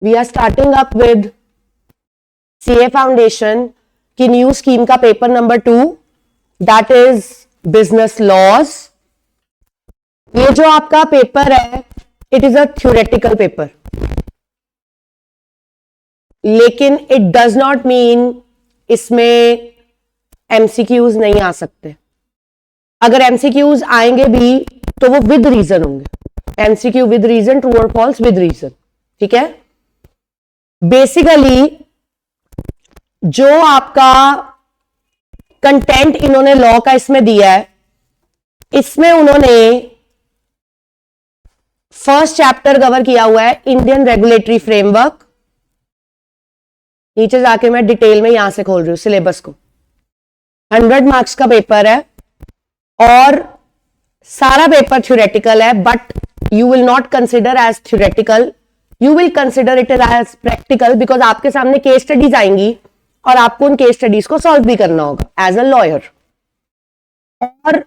We are starting up with CA foundation की new scheme का paper number 2, that is business laws. ये जो आपका पेपर है, it is a theoretical paper, लेकिन इट डज नॉट मीन इसमें MCQs नहीं आ सकते। अगर एमसीक्यूज आएंगे भी तो वो विद रीजन होंगे। एमसीक्यू विद रीजन, ट्रू और फॉल्स विद रीजन, ठीक है। बेसिकली जो आपका कंटेंट इन्होंने लॉ का इसमें दिया है, इसमें उन्होंने फर्स्ट चैप्टर कवर किया हुआ है इंडियन रेगुलेटरी फ्रेमवर्क। नीचे जाके मैं डिटेल में यहां से खोल रही हूं सिलेबस को। 100 मार्क्स का पेपर है और सारा पेपर थ्योरेटिकल है, but you will not consider as theoretical, you will consider it as practical, because आपके सामने केस स्टडीज आएंगी और आपको उन केस स्टडीज को सॉल्व भी करना होगा एज अ लॉयर। और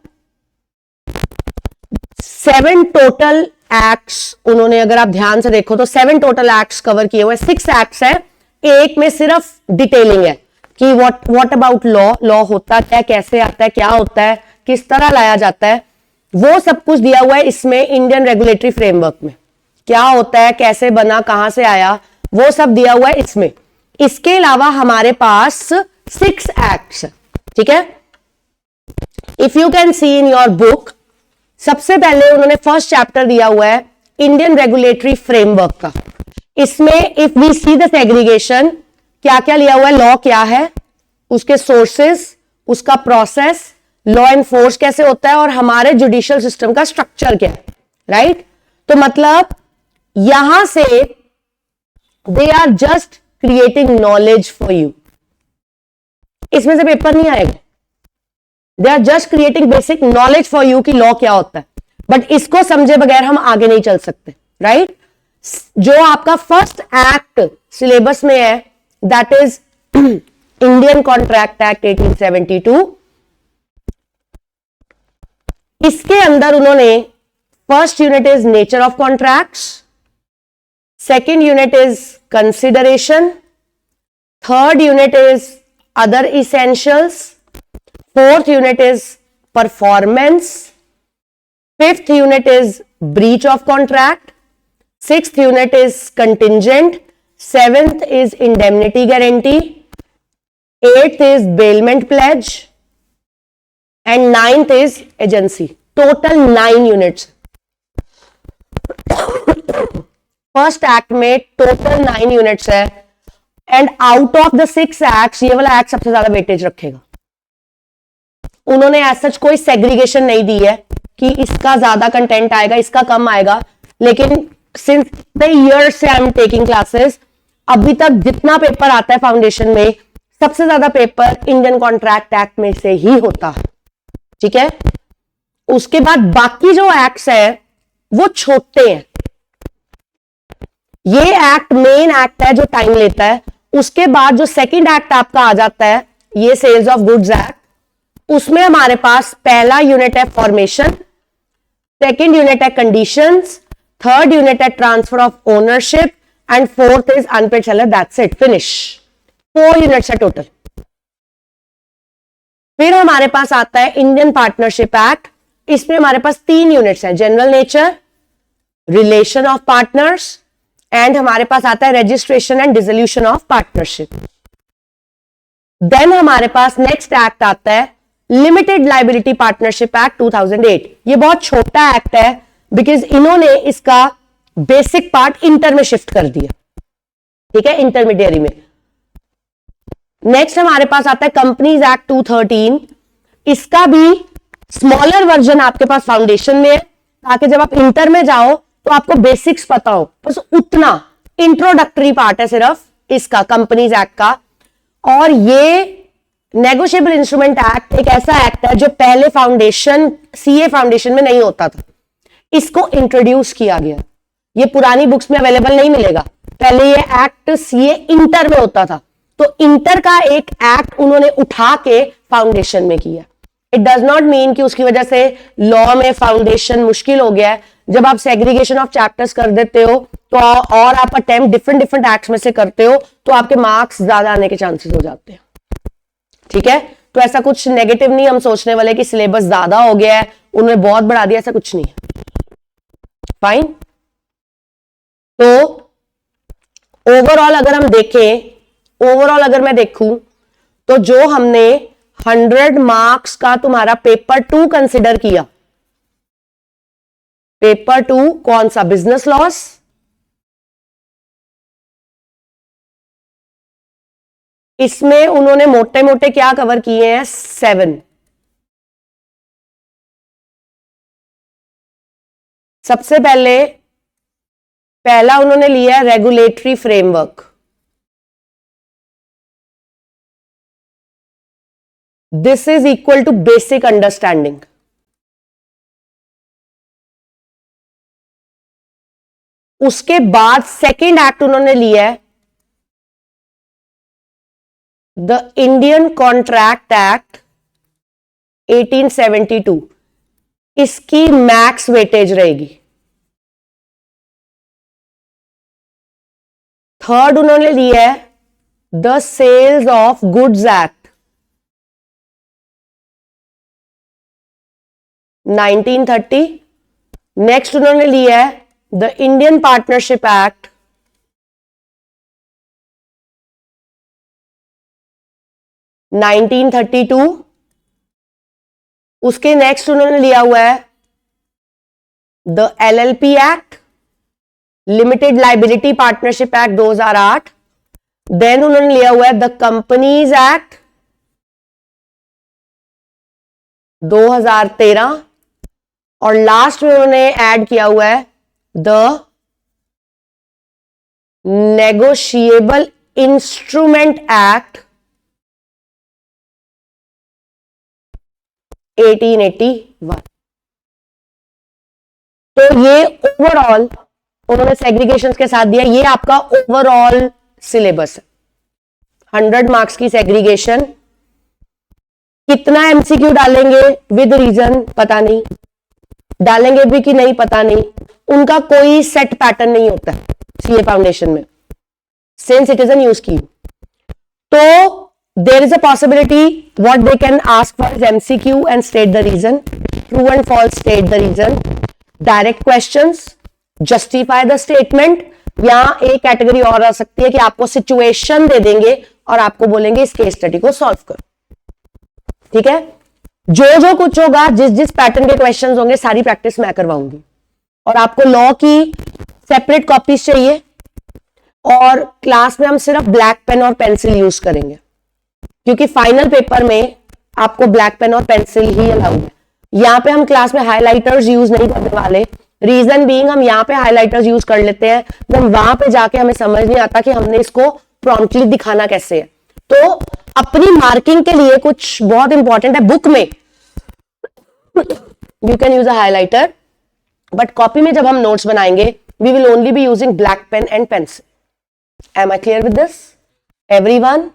7 टोटल एक्ट्स उन्होंने, अगर आप ध्यान से देखो तो 7 टोटल एक्ट्स कवर किए हुए, 6 एक्ट्स है, एक में सिर्फ डिटेलिंग है कि व्हाट अबाउट लॉ होता क्या, कैसे आता है, क्या होता है, किस तरह लाया जाता है, वो सब कुछ दिया हुआ है इसमें। इंडियन रेगुलेटरी फ्रेमवर्क में क्या होता है, कैसे बना, कहां से आया, वो सब दिया हुआ है इसमें। इसके अलावा हमारे पास 6 एक्ट्स है, ठीक है। If you can see in your book, सबसे पहले उन्होंने फर्स्ट चैप्टर दिया हुआ है इंडियन रेगुलेटरी फ्रेमवर्क का। इसमें if we see the segregation, क्या क्या लिया हुआ है, लॉ क्या है, उसके सोर्सेस, उसका प्रोसेस, लॉ एनफोर्स कैसे होता है और हमारे जुडिशियल सिस्टम का स्ट्रक्चर क्या है, राइट। तो मतलब यहां से they are just creating knowledge for you, इसमें से पेपर नहीं आएगा। They are just creating basic knowledge for you कि लॉ क्या होता है, बट इसको समझे बगैर हम आगे नहीं चल सकते, राइट। जो आपका फर्स्ट एक्ट सिलेबस में है, that is Indian contract act 1872। इसके अंदर उन्होंने first unit is nature of contracts, second unit is consideration, third unit is other essentials, fourth unit is performance, fifth unit is breach of contract, sixth unit is contingent, seventh is indemnity guarantee, eighth is bailment plays and ninth is agency. Total 9 units first act में, total 9 units है। And out of the 6 acts ये वाला act सबसे ज्यादा weightage रखेगा। उन्होंने as such कोई segregation नहीं दी है कि इसका ज्यादा कंटेंट आएगा, इसका कम आएगा, लेकिन सिंस द ईयर से आई एम टेकिंग क्लासेस, अभी तक जितना पेपर आता है फाउंडेशन में, सबसे ज्यादा पेपर इंडियन कॉन्ट्रैक्ट एक्ट में से ही होता है, ठीक है। उसके बाद बाकी जो एक्ट्स है वो छोटे हैं। ये एक्ट मेन एक्ट है जो टाइम लेता है। उसके बाद जो सेकंड एक्ट आपका आ जाता है, ये सेल्स ऑफ गुड्स एक्ट, उसमें हमारे पास पहला यूनिट है फॉर्मेशन, सेकंड यूनिट है कंडीशंस, थर्ड यूनिट है transfer of ownership and fourth is unpaid seller, that's it, finish. 4 units है टोटल। फिर हमारे पास आता है इंडियन पार्टनरशिप एक्ट। इसमें हमारे पास 3 यूनिट्स हैं, general nature, relation of partners and हमारे पास आता है registration and dissolution of partnership. Then हमारे पास नेक्स्ट एक्ट आता है लिमिटेड लाइबिलिटी पार्टनरशिप एक्ट 2008। ये बहुत छोटा एक्ट है बिकॉज इन्होंने इसका बेसिक पार्ट इंटर में शिफ्ट कर दिया, ठीक है, इंटरमीडिएरी में। नेक्स्ट हमारे पास आता है कंपनीज एक्ट 2013। इसका भी स्मॉलर वर्जन आपके पास फाउंडेशन में है, ताकि जब आप इंटर में जाओ तो आपको बेसिक्स पता हो, बस उतना इंट्रोडक्टरी पार्ट है सिर्फ इसका, कंपनीज एक्ट का। और ये नेगोशिएबल इंस्ट्रूमेंट एक्ट एक ऐसा एक्ट है जो पहले फाउंडेशन, सीए फाउंडेशन में नहीं होता था, इसको इंट्रोड्यूस किया गया। ये पुरानी बुक्स में अवेलेबल नहीं मिलेगा। पहले ये एक्ट सीए इंटर में होता था, तो इंटर का एक एक्ट उन्होंने उठा के फाउंडेशन में किया। इट डज नॉट मीन कि उसकी वजह से लॉ में फाउंडेशन मुश्किल हो गया है। जब आप सेग्रीगेशन ऑफ चैप्टर्स कर देते हो तो और आप अटेम्प्ट डिफरेंट डिफरेंट एक्ट्स में से करते हो तो आपके मार्क्स ज्यादा आने के चांसेस हो जाते हैं। ठीक है, तो ऐसा कुछ नेगेटिव नहीं हम सोचने वाले कि सिलेबस ज्यादा हो गया है, उन्होंने बहुत बढ़ा दिया, ऐसा कुछ नहीं है। फाइन। तो ओवरऑल अगर हम देखें, ओवरऑल अगर मैं देखूं तो जो हमने 100 मार्क्स का तुम्हारा पेपर 2 कंसिडर किया, पेपर 2 कौन सा, बिजनेस लॉस, इसमें उन्होंने मोटे मोटे क्या कवर किए हैं, 7। सबसे पहला उन्होंने लिया है regulatory framework. This is equal to basic understanding. उसके बाद सेकेंड एक्ट उन्होंने लिया है द इंडियन कॉन्ट्रैक्ट एक्ट 1872, इसकी मैक्स वेटेज रहेगी। थर्ड उन्होंने लिया है the sales of goods act 1930। Next उन्होंने लिया है द इंडियन पार्टनरशिप एक्ट 1932। उसके नेक्स्ट उन्होंने लिया हुआ है the LLP act, limited liability partnership act 2008। Then उन्होंने लिया हुआ है द कंपनीज एक्ट 2013। और लास्ट में उन्होंने ऐड किया हुआ है द नेगोशिएबल इंस्ट्रूमेंट एक्ट 1881। तो ये ओवरऑल उन्होंने सेग्रीगेशन के साथ दिया, ये आपका ओवरऑल सिलेबस है। 100 मार्क्स की सेग्रीगेशन, कितना एमसीक्यू डालेंगे विद रीजन पता नहीं, डालेंगे भी कि नहीं पता नहीं, उनका कोई सेट पैटर्न नहीं होता है सीए फाउंडेशन में, since it is a new scheme. तो there is a possibility what they can ask for is MCQ and state the reason, true and false state the reason, direct questions, justify the statement, या एक category और आ सकती है कि आपको situation दे देंगे और आपको बोलेंगे इस केस स्टडी को सॉल्व करो। ठीक है, जो कुछ होगा, जिस पैटर्न के क्वेश्चंस होंगे, सारी प्रैक्टिस मैं करवाऊंगी। और आपको लॉ की सेपरेट कॉपीज चाहिए, और क्लास में हम सिर्फ ब्लैक पेन और पेंसिल यूज करेंगे, क्योंकि फाइनल पेपर में आपको ब्लैक पेन और पेंसिल ही अलाउड है। यहां पे हम क्लास में हाइलाइटर्स यूज नहीं करने वाले, रीजन बीइंग हम यहां पे हाइलाइटर्स यूज कर लेते हैं, जब वहां पे जाके हमें समझ नहीं आता कि हमने इसको प्रॉम्प्टली दिखाना कैसे है। तो अपनी मार्किंग के लिए कुछ बहुत इंपॉर्टेंट है, बुक में you can use a highlighter, but copy में जब हम नोट्स बनाएंगे we will only be using black pen and pencil. Am I clear with this everyone?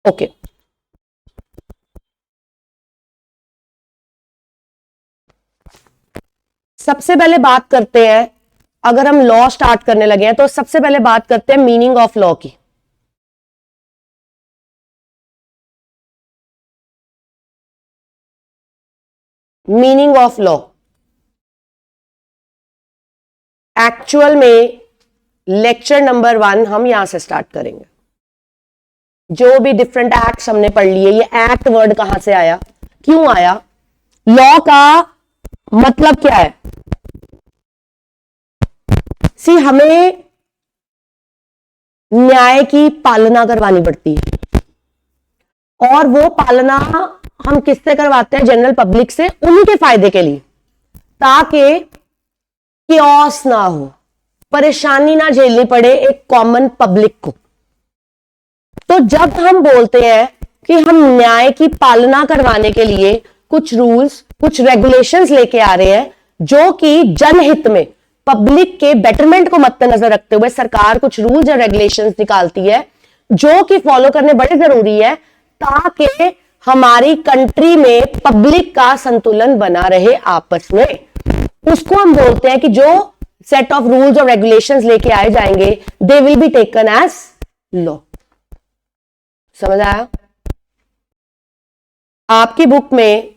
Okay, सबसे पहले बात करते हैं, अगर हम लॉ स्टार्ट करने लगे हैं तो सबसे पहले बात करते हैं मीनिंग ऑफ लॉ की। मीनिंग ऑफ लॉ एक्चुअल में लेक्चर नंबर 1 हम यहां से स्टार्ट करेंगे। जो भी डिफरेंट एक्ट्स हमने पढ़ लिए, ये एक्ट वर्ड कहां से आया, क्यों आया, लॉ का मतलब क्या है। सी हमें न्याय की पालना करवानी पड़ती है, और वो पालना हम किससे करवाते हैं, जनरल पब्लिक से, उनके फायदे के लिए, ताकि कियोस ना हो, परेशानी ना झेलनी पड़े एक कॉमन पब्लिक को। तो जब हम बोलते हैं कि हम न्याय की पालना करवाने के लिए कुछ रूल्स, कुछ रेगुलेशंस लेके आ रहे हैं, जो कि जनहित में, पब्लिक के बेटरमेंट को मद्देनजर रखते हुए सरकार कुछ रूल्स और रेगुलेशंस निकालती है, जो कि फॉलो करने बड़े जरूरी है, ताकि हमारी कंट्री में पब्लिक का संतुलन बना रहे आपस में। उसको हम बोलते हैं कि जो सेट ऑफ रूल्स और रेगुलेशंस लेके आए जाएंगे, they will be taken as law. समझ आया? आपकी बुक में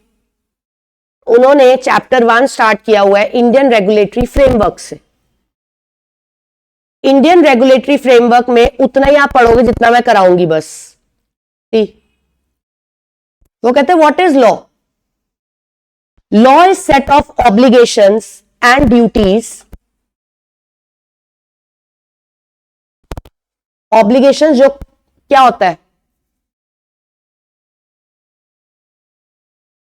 उन्होंने चैप्टर 1 स्टार्ट किया हुआ है इंडियन रेगुलेटरी फ्रेमवर्क से। इंडियन रेगुलेटरी फ्रेमवर्क में उतना ही आप पढ़ोगे जितना मैं कराऊंगी बस। वो कहते हैं what is law? Law is set of obligations and duties. Obligations जो क्या होता है,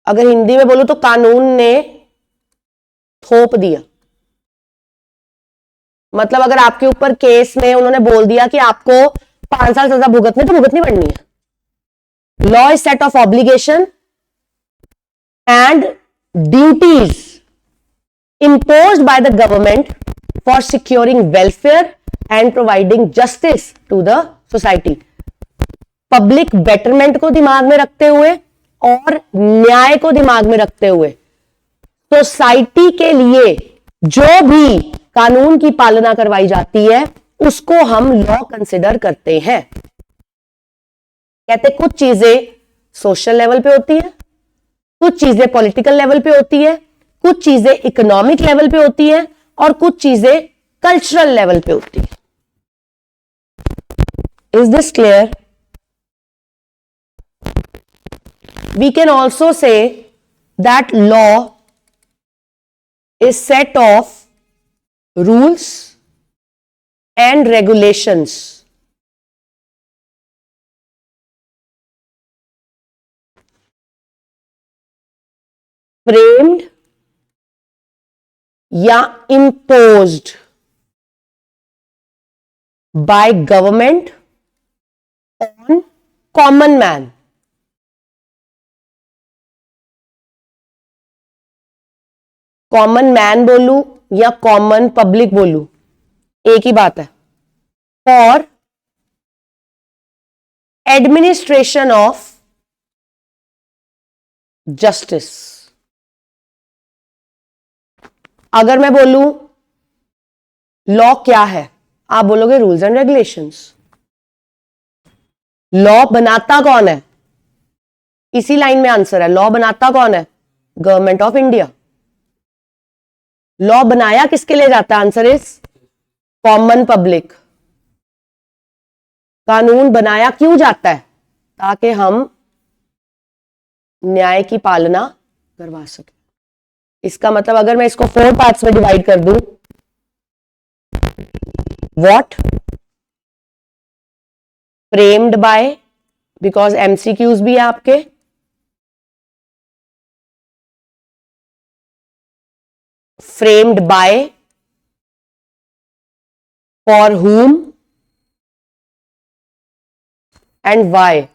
अगर हिंदी में बोलूं तो कानून ने थोप दिया। मतलब अगर आपके ऊपर केस में उन्होंने बोल दिया कि आपको 5 साल सजा भुगतनी, तो भुगतनी पड़नी है। Law is set of obligation and duties imposed by the government for securing welfare and providing justice to the society। Public betterment को दिमाग में रखते हुए और न्याय को दिमाग में रखते हुए सोसाइटी के लिए जो भी कानून की पालना करवाई जाती है उसको हम लॉ कंसिडर करते हैं। कहते कुछ चीजें सोशल लेवल पे होती है, कुछ चीजें पॉलिटिकल लेवल पे होती है, कुछ चीजें इकोनॉमिक लेवल पे होती है और कुछ चीजें कल्चरल लेवल पे होती है। Is this clear? We can also say that law is set of rules and regulations framed या imposed by government on common man। Common man बोलू या कॉमन पब्लिक बोलू, एक ही बात है। For administration of justice. अगर मैं बोलूं लॉ क्या है, आप बोलोगे रूल्स एंड रेगुलेशंस। लॉ बनाता कौन है? इसी लाइन में आंसर है। लॉ बनाता कौन है? Government of India. लॉ बनाया किसके लिए जाता है? Answer is common public. कानून बनाया क्यों जाता है? ताकि हम न्याय की पालना करवा सकें। इसका मतलब अगर मैं इसको 4 पार्ट्स में डिवाइड कर दूं, what, framed bye, because MCQs भी है आपके, framed bye, for whom and why।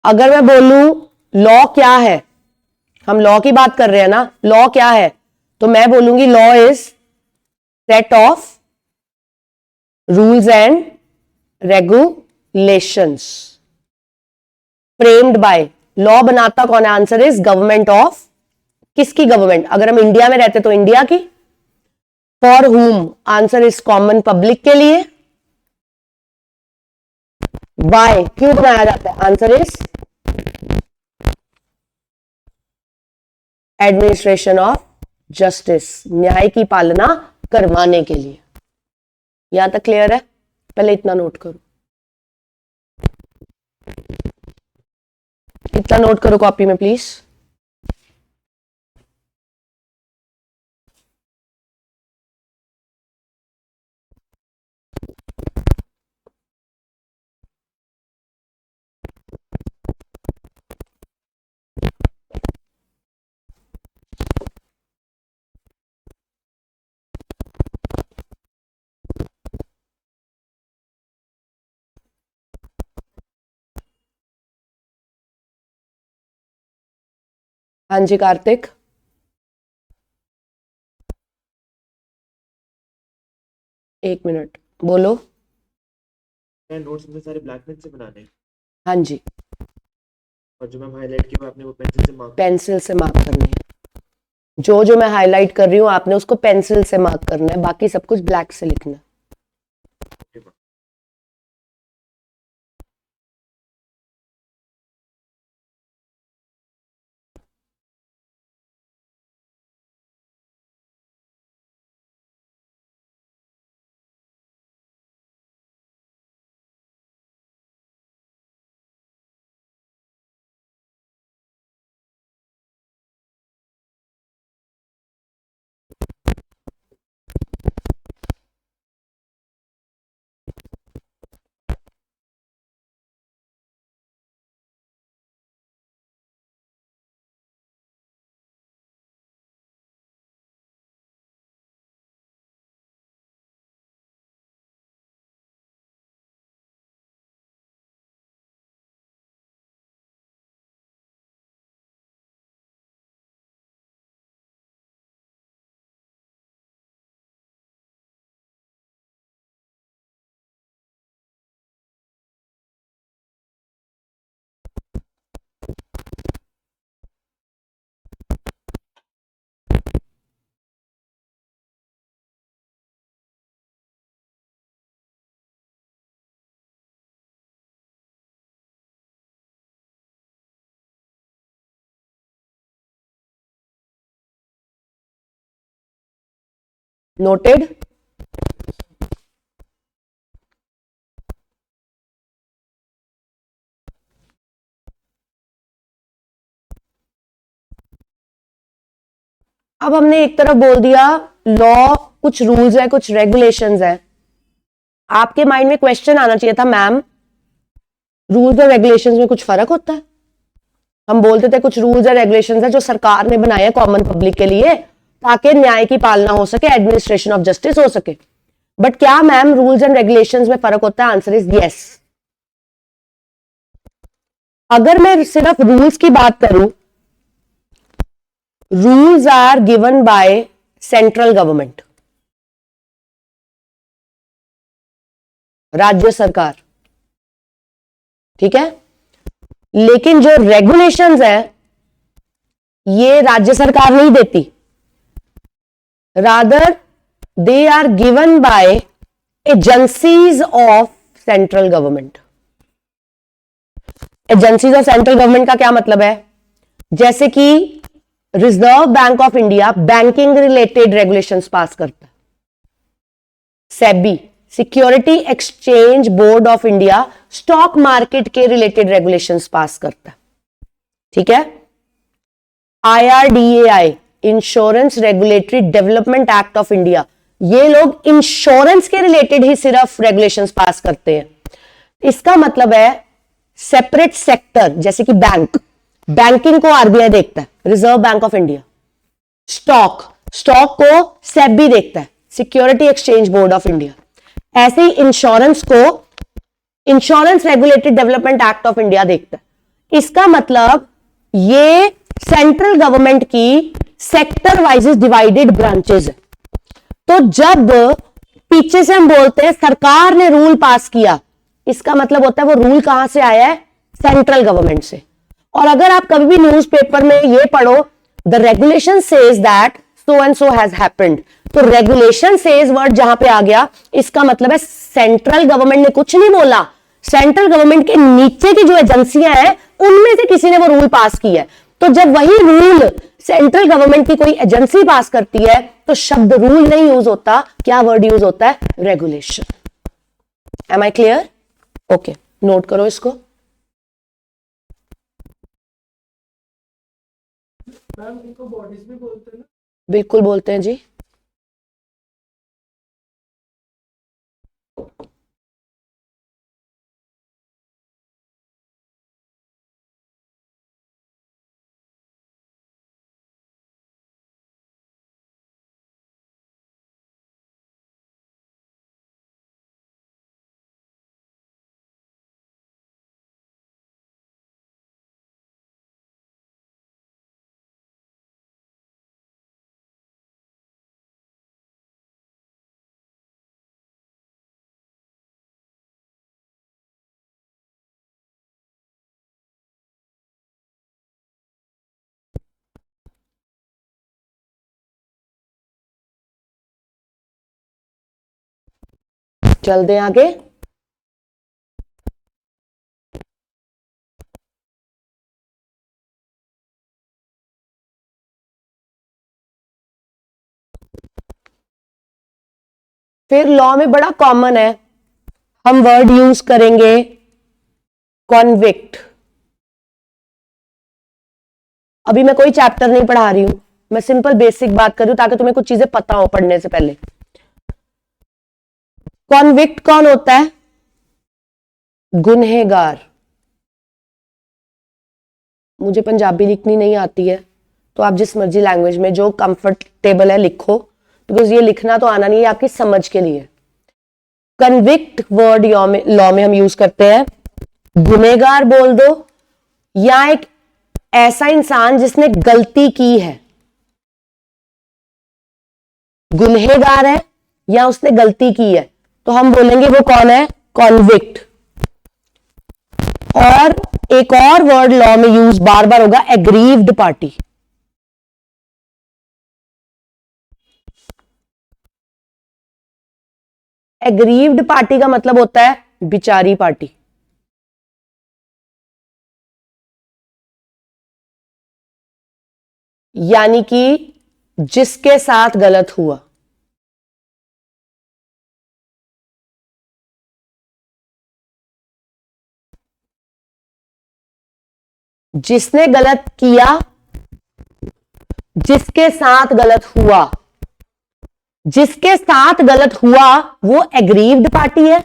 अगर मैं बोलूं लॉ क्या है, हम लॉ की बात कर रहे हैं ना, लॉ क्या है, तो मैं बोलूंगी law is set of rules and regulations framed bye. Law बनाता कौन है? आंसर इज गवर्नमेंट ऑफ, किसकी गवर्नमेंट? अगर हम इंडिया में रहते तो इंडिया की। For whom, answer is common public के लिए। बाय, क्यों बनाया जाता है? Answer is administration of justice, न्याय की पालना करवाने के लिए। यहां तक क्लियर है? पहले इतना नोट करो, इतना नोट करो कॉपी में प्लीज। हाँ जी कार्तिक, एक मिनट बोलो। नोट्स में सारे ब्लैक पेन से बनाने हैं हाँ जी, और जो मैम हाईलाइट किया आपने वो पेंसिल से मार्क पेंसिल से मार्क करने हैं। जो जो मैं हाईलाइट कर रही हूं आपने उसको पेंसिल से मार्क करना है, बाकी सब कुछ ब्लैक से लिखना है। नोटेड? अब हमने एक तरफ बोल दिया लॉ, कुछ रूल्स है, कुछ रेगुलेशंस है। आपके माइंड में क्वेश्चन आना चाहिए था, मैम रूल्स और रेगुलेशंस में कुछ फर्क होता है? हम बोलते थे कुछ रूल्स और रेगुलेशंस है जो सरकार ने बनाए कॉमन पब्लिक के लिए ताकि न्याय की पालना हो सके, एडमिनिस्ट्रेशन ऑफ जस्टिस हो सके। बट क्या मैम रूल्स एंड रेगुलेशंस में फर्क होता है? Answer is yes. अगर मैं सिर्फ रूल्स की बात करूं, rules are given by central government, राज्य सरकार, ठीक है। लेकिन जो रेगुलेशंस है ये राज्य सरकार नहीं देती, rather they are given by agencies of central government. Agencies of central government का क्या मतलब है? जैसे कि reserve bank of India banking related regulations pass करता है, SEBI security exchange board of India stock market के रिलेटेड रेगुलेशंस पास करता है, ठीक है। IRDAI insurance regulatory development act of India, ये लोग इंश्योरेंस के रिलेटेड ही सिर्फ रेगुलेशंस पास करते हैं। इसका मतलब है सेपरेट सेक्टर, जैसे कि बैंकिंग को आरबीआई देखता है, reserve bank of India. Stock को सेबी देखता है, security exchange board of India. ऐसे ही इंश्योरेंस को insurance regulatory development act of India देखता है। इसका मतलब ये सेंट्रल गवर्नमेंट की सेक्टर वाइज डिवाइडेड ब्रांचेस है। तो जब पीछे से हम बोलते हैं सरकार ने रूल पास किया, इसका मतलब होता है वो रूल कहां से आया है? सेंट्रल गवर्नमेंट से। और अगर आप कभी भी न्यूज़पेपर में ये पढ़ो, the regulation says that so and so has happened, तो रेगुलेशन सेज वर्ड जहां पे आ गया, इसका मतलब है सेंट्रल गवर्नमेंट ने कुछ नहीं बोला, सेंट्रल गवर्नमेंट के नीचे की जो एजेंसियां हैं उनमें से किसी ने वो रूल पास किया है। तो जब वही रूल सेंट्रल गवर्नमेंट की कोई एजेंसी पास करती है तो शब्द रूल नहीं यूज होता, क्या वर्ड यूज होता है? Regulation. Am I clear? Okay, note करो इसको। मैम इनको बॉडीज भी बोलते हैं ना? बिल्कुल बोलते हैं जी। चल दें आगे। फिर लॉ में बड़ा कॉमन है, हम वर्ड यूज करेंगे कॉन्विक्ट। अभी मैं कोई चैप्टर नहीं पढ़ा रही हूं, मैं सिंपल बेसिक बात कर रही हूं ताकि तुम्हें कुछ चीजें पता हो पढ़ने से पहले। कॉन्विक्ट कौन होता है? गुनहगार। मुझे पंजाबी लिखनी नहीं आती है, तो आप जिस मर्जी लैंग्वेज में जो कंफर्टेबल है लिखो, बिकॉज ये लिखना तो आना नहीं है, आपकी समझ के लिए। कन्विक्ट वर्ड लॉ में हम यूज करते हैं गुनहगार बोल दो, या एक ऐसा इंसान जिसने गलती की है। गुनहगार है या उसने गलती की है, तो हम बोलेंगे वो कौन है? कॉन्विक्ट। और एक और वर्ड लॉ में यूज बार बार होगा, एग्रीव्ड पार्टी। एग्रीव्ड पार्टी का मतलब होता है बिचारी पार्टी। यानी कि जिसके साथ गलत हुआ। जिसने गलत किया, जिसके साथ गलत हुआ, जिसके साथ गलत हुआ वो एग्रीव्ड पार्टी है।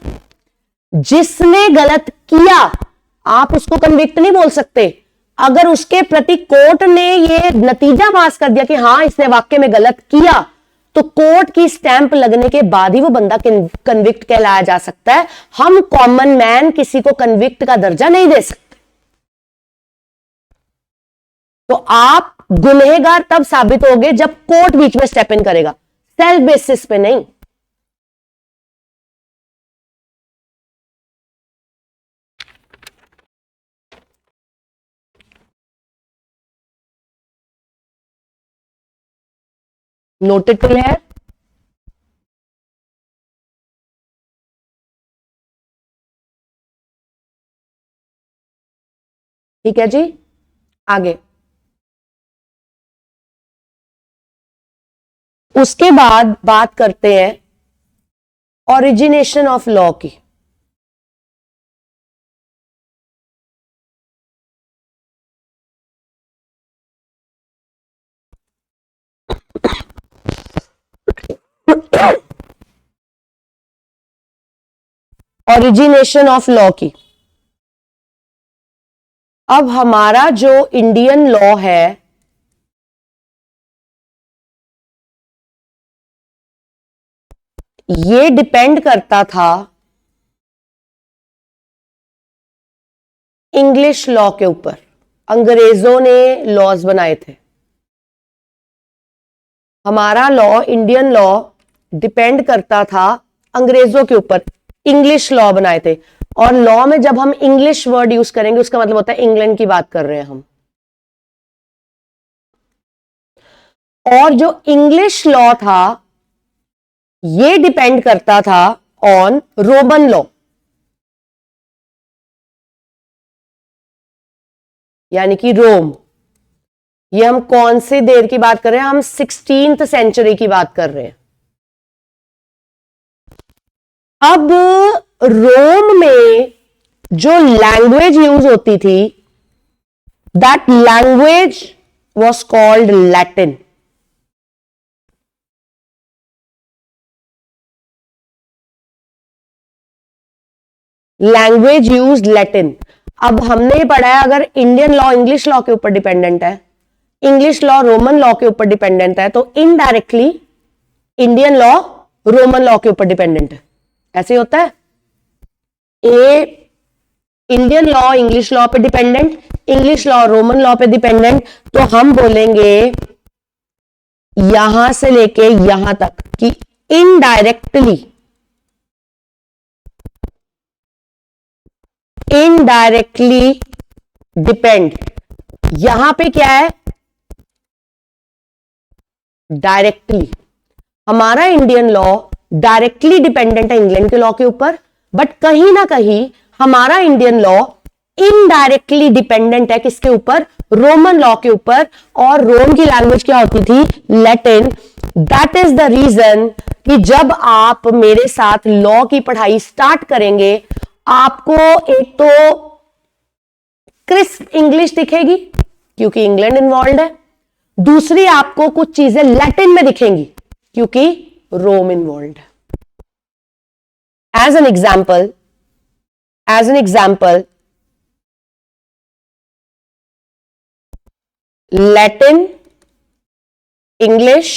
जिसने गलत किया, आप उसको कन्विक्ट नहीं बोल सकते। अगर उसके प्रति कोर्ट ने ये नतीजा पास कर दिया कि हां इसने वाकई में गलत किया, तो कोर्ट की स्टैंप लगने के बाद ही वो बंदा कन्विक्ट कहलाया जा सकता है। हम कॉमन मैन किसी को कन्विक्ट का दर्जा नहीं दे सकते। तो आप गुनहगार तब साबित होगे जब कोर्ट बीच में स्टेप इन करेगा, सेल्फ बेसिस पे नहीं। नोटेड टिल है? ठीक है जी, आगे। उसके बाद बात करते हैं ओरिजिनेशन ऑफ लॉ की। ओरिजिनेशन ऑफ लॉ की। अब हमारा जो इंडियन लॉ है, ये डिपेंड करता था इंग्लिश लॉ के ऊपर। अंग्रेजों ने लॉज बनाए थे। हमारा लॉ, इंडियन लॉ, डिपेंड करता था अंग्रेजों के ऊपर। इंग्लिश लॉ बनाए थे। और लॉ में जब हम इंग्लिश वर्ड यूज करेंगे, उसका मतलब होता है इंग्लैंड की बात कर रहे हैं हम। और जो इंग्लिश लॉ था, ये डिपेंड करता था ऑन रोमन लॉ। यानी कि रोम। ये हम कौन सी देर की बात कर रहे हैं? हम 16th सेंचुरी की बात कर रहे हैं। अब रोम में जो लैंग्वेज यूज होती थी, that language was called Latin. Language use Latin. अब हमने पढ़ा है, अगर इंडियन लॉ इंग्लिश लॉ के ऊपर डिपेंडेंट है, इंग्लिश लॉ रोमन लॉ के ऊपर डिपेंडेंट है, तो indirectly Indian law Roman law के ऊपर डिपेंडेंट है। ऐसे होता है। इंडियन लॉ इंग्लिश लॉ पे dependent, English law Roman law पे डिपेंडेंट। तो हम बोलेंगे यहां से लेके यहां तक कि इनडायरेक्टली डिपेंड। यहां पे क्या है? डायरेक्टली। हमारा इंडियन लॉ डायरेक्टली डिपेंडेंट है इंग्लैंड के लॉ के ऊपर, बट कहीं ना कहीं हमारा इंडियन लॉ इनडायरेक्टली डिपेंडेंट है किसके ऊपर, रोमन लॉ के ऊपर, और रोम की लैंग्वेज क्या होती थी, Latin. That is the reason कि जब आप मेरे साथ लॉ की पढ़ाई स्टार्ट करेंगे आपको एक तो क्रिस्प इंग्लिश दिखेगी क्योंकि इंग्लैंड इन्वॉल्व है, दूसरी आपको कुछ चीजें लैटिन में दिखेंगी क्योंकि रोम इन्वॉल्व है। As an example Latin, English,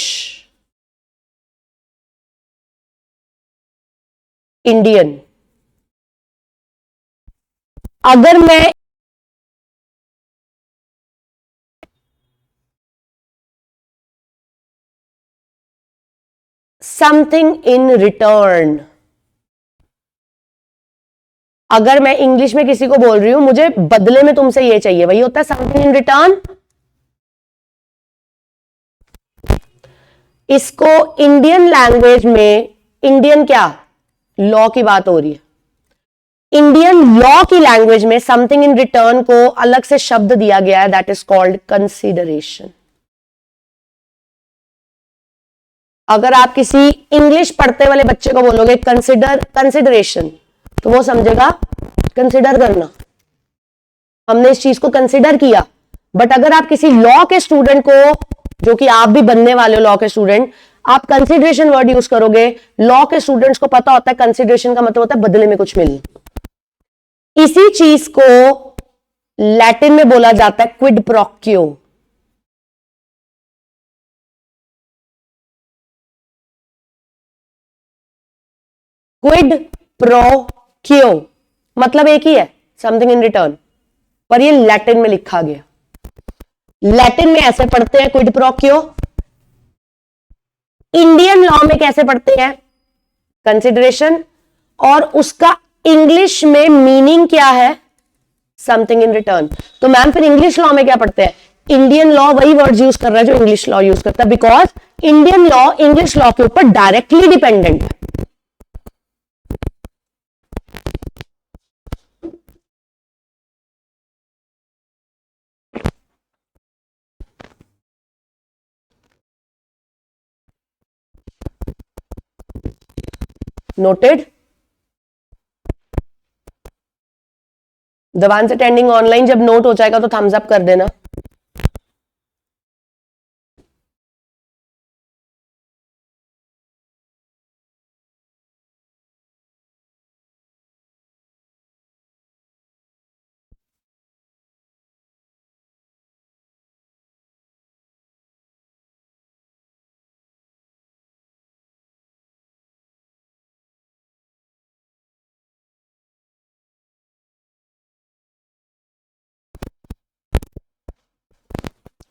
Indian. अगर मैं समथिंग इन रिटर्न, अगर मैं इंग्लिश में किसी को बोल रही हूं मुझे बदले में तुमसे ये चाहिए, वही होता है समथिंग इन रिटर्न। इसको इंडियन लैंग्वेज में, इंडियन क्या लॉ की बात हो रही है, इंडियन लॉ की लैंग्वेज में समथिंग इन रिटर्न को अलग से शब्द दिया गया है, दैट इज कॉल्ड कंसीडरेशन। अगर आप किसी इंग्लिश पढ़ते वाले बच्चे को बोलोगे कंसिडरेशन, तो वो समझेगा कंसिडर करना, हमने इस चीज को कंसिडर किया। बट अगर आप किसी लॉ के स्टूडेंट को, जो कि आप भी बनने वाले हो लॉ के स्टूडेंट, आप कंसिडरेशन वर्ड यूज करोगे, लॉ के स्टूडेंट्स को पता होता है कंसिडरेशन का मतलब होता है बदले में कुछ मिलना। इसी चीज को लैटिन में बोला जाता है क्विड प्रोक्यो। क्विड प्रोक्यो मतलब एक ही है, समथिंग इन रिटर्न, पर ये लैटिन में लिखा गया। लैटिन में ऐसे पढ़ते हैं क्विड प्रोक्यो, इंडियन लॉ में कैसे पढ़ते हैं कंसिडरेशन, और उसका इंग्लिश में मीनिंग क्या है समथिंग इन रिटर्न। तो मैम फिर इंग्लिश लॉ में क्या पढ़ते हैं, इंडियन लॉ वही वर्ड्स यूज कर रहा है जो इंग्लिश लॉ यूज करता है, because Indian law English law के ऊपर डायरेक्टली डिपेंडेंट है। नोटेड। दवान से अटेंडिंग ऑनलाइन, जब नोट हो जाएगा तो थम्स अप कर देना।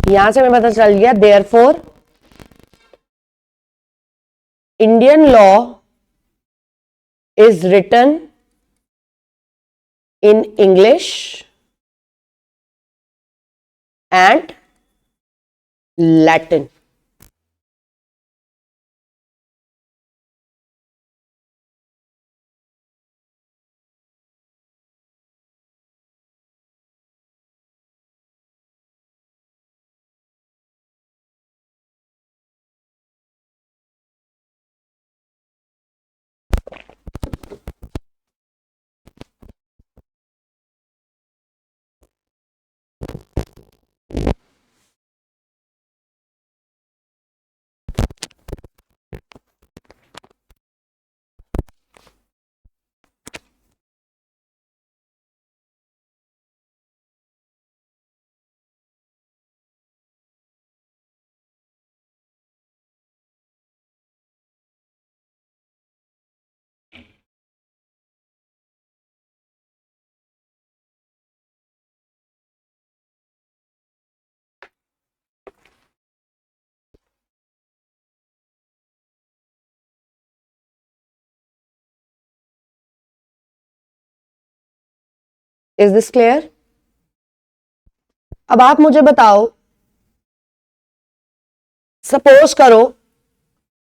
यहां से हमें पता चल गया therefore Indian law is written in English and Latin. Is this clear? अब आप मुझे बताओ, सपोज करो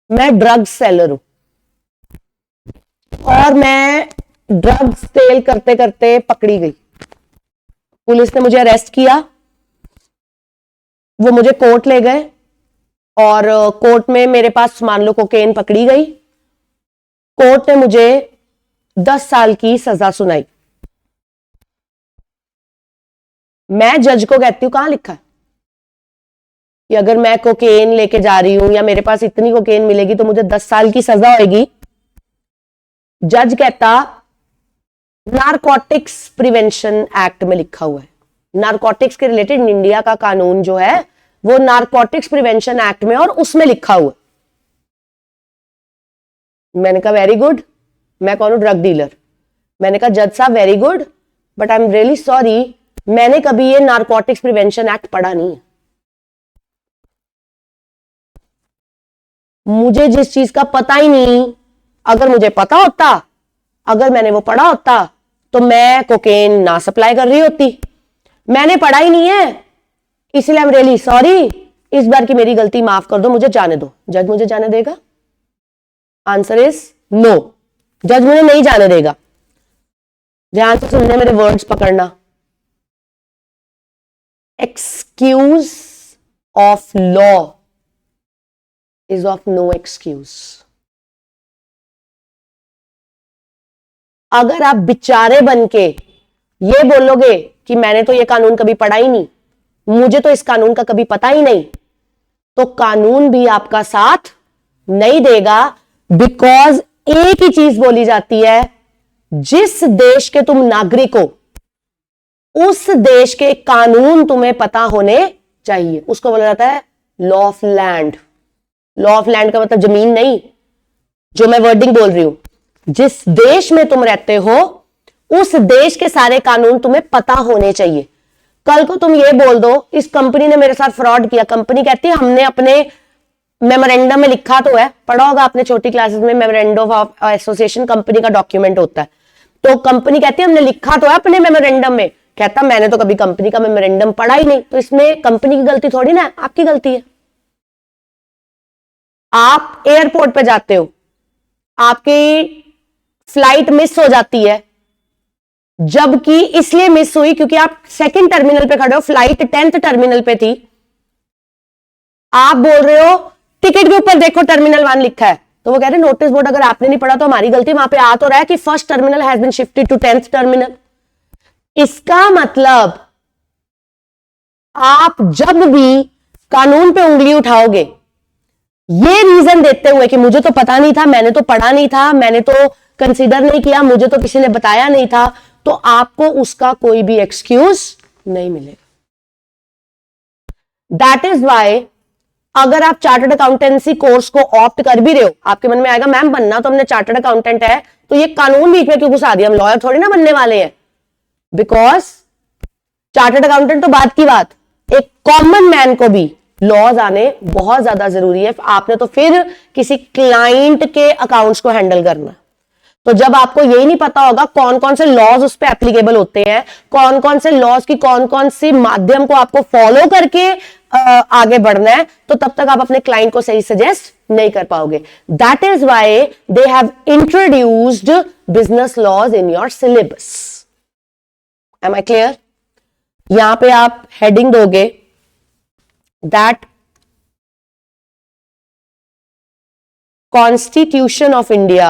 मैं ड्रग सेलर हूं, और मैं ड्रग्स सेल करते करते पकड़ी गई। पुलिस ने मुझे अरेस्ट किया, वो मुझे कोर्ट ले गए और कोर्ट में मेरे पास मान लो कोकेन पकड़ी गई। कोर्ट ने मुझे 10 साल की सजा सुनाई। मैं जज को कहती हूं कहां लिखा है कि अगर मैं कोकेन लेके जा रही हूं या मेरे पास इतनी कोकेन मिलेगी तो मुझे 10 साल की सजा होगी। जज कहता नारकोटिक्स प्रिवेंशन एक्ट में लिखा हुआ है। नारकोटिक्स के रिलेटेड इंडिया का कानून जो है वो नारकोटिक्स प्रिवेंशन एक्ट में और उसमें लिखा हुआ। मैंने कहा वेरी गुड, मैं कौन हूं, ड्रग डीलर। मैंने कहा जज साहब very good, but I am really sorry, मैंने कभी ये नारकोटिक्स प्रिवेंशन एक्ट पढ़ा नहीं है। मुझे जिस चीज का पता ही नहीं, अगर मुझे पता होता, अगर मैंने वो पढ़ा होता तो मैं कोकेन ना सप्लाई कर रही होती। मैंने पढ़ा ही नहीं है, इसलिए आई एम रियली सॉरी, इस बार की मेरी गलती माफ कर दो, मुझे जाने दो। जज मुझे जाने देगा? आंसर इज नो, जज मुझे नहीं जाने देगा। ध्यान से सुनने, मेरे वर्ड्स पकड़ना। Excuse of law is of no excuse। अगर आप बेचारे बन के ये बोलोगे कि मैंने तो ये कानून कभी पढ़ा ही नहीं, मुझे तो इस कानून का कभी पता ही नहीं, तो कानून भी आपका साथ नहीं देगा। बिकॉज एक ही चीज बोली जाती है, जिस देश के तुम नागरिक हो उस देश के कानून तुम्हें पता होने चाहिए। उसको बोला जाता है law of land. Law of land का मतलब जमीन नहीं, जो मैं वर्डिंग बोल रही हूं, जिस देश में तुम रहते हो उस देश के सारे कानून तुम्हें पता होने चाहिए। कल को तुम ये बोल दो इस कंपनी ने मेरे साथ फ्रॉड किया, कंपनी कहती है हमने अपने मेमोरेंडम में लिखा तो है, पढ़ा होगा आपने छोटी क्लासेस में, मेमोरेंडम ऑफ एसोसिएशन कंपनी का डॉक्यूमेंट होता है। तो कंपनी कहती है हमने लिखा तो है अपने मेमोरेंडम में, कहता मैंने तो कभी कंपनी का मेमोरेंडम पढ़ा ही नहीं, तो इसमें कंपनी की गलती थोड़ी ना है, आपकी गलती है। आप एयरपोर्ट पे जाते हो, आपकी फ्लाइट मिस हो जाती है, जबकि इसलिए मिस हुई क्योंकि आप सेकंड टर्मिनल पे खड़े हो, फ्लाइट 10th टर्मिनल पे थी। आप बोल रहे हो टिकट के ऊपर देखो टर्मिनल 1 लिखा है, तो वो कह रहे नोटिस बोर्ड अगर आपने नहीं पढ़ा तो हमारी गलती, वहां पे आ तो रहा है कि first terminal has been shifted to 10th terminal. इसका मतलब आप जब भी कानून पे उंगली उठाओगे ये रीजन देते हुए कि मुझे तो पता नहीं था, मैंने तो पढ़ा नहीं था, मैंने तो कंसीडर नहीं किया, मुझे तो किसी ने बताया नहीं था, तो आपको उसका कोई भी एक्सक्यूज नहीं मिलेगा। दैट इज वाई अगर आप चार्टर्ड अकाउंटेंसी कोर्स को ऑप्ट कर भी रहे हो, आपके मन में आएगा मैम बनना तो हमने चार्टर्ड अकाउंटेंट है, तो ये कानून बीच में क्यों घुसा दिया, हम लॉयर थोड़ी ना बनने वाले हैं। बिकॉज चार्टर्ड अकाउंटेंट तो बात की बात, एक कॉमन मैन को भी लॉज आने बहुत ज्यादा जरूरी है। आपने तो फिर किसी क्लाइंट के अकाउंट्स को हैंडल करना, तो जब आपको यही नहीं पता होगा कौन कौन से लॉज उस पर एप्लीकेबल होते हैं, कौन कौन से लॉज की कौन कौन सी माध्यम को आपको फॉलो करके आगे बढ़ना है, तो तब तक आप अपने क्लाइंट को सही सजेस्ट नहीं कर पाओगे। That is why they have introduced business laws in your syllabus. Am I clear? यहां पे आप हेडिंग दोगे that Constitution of India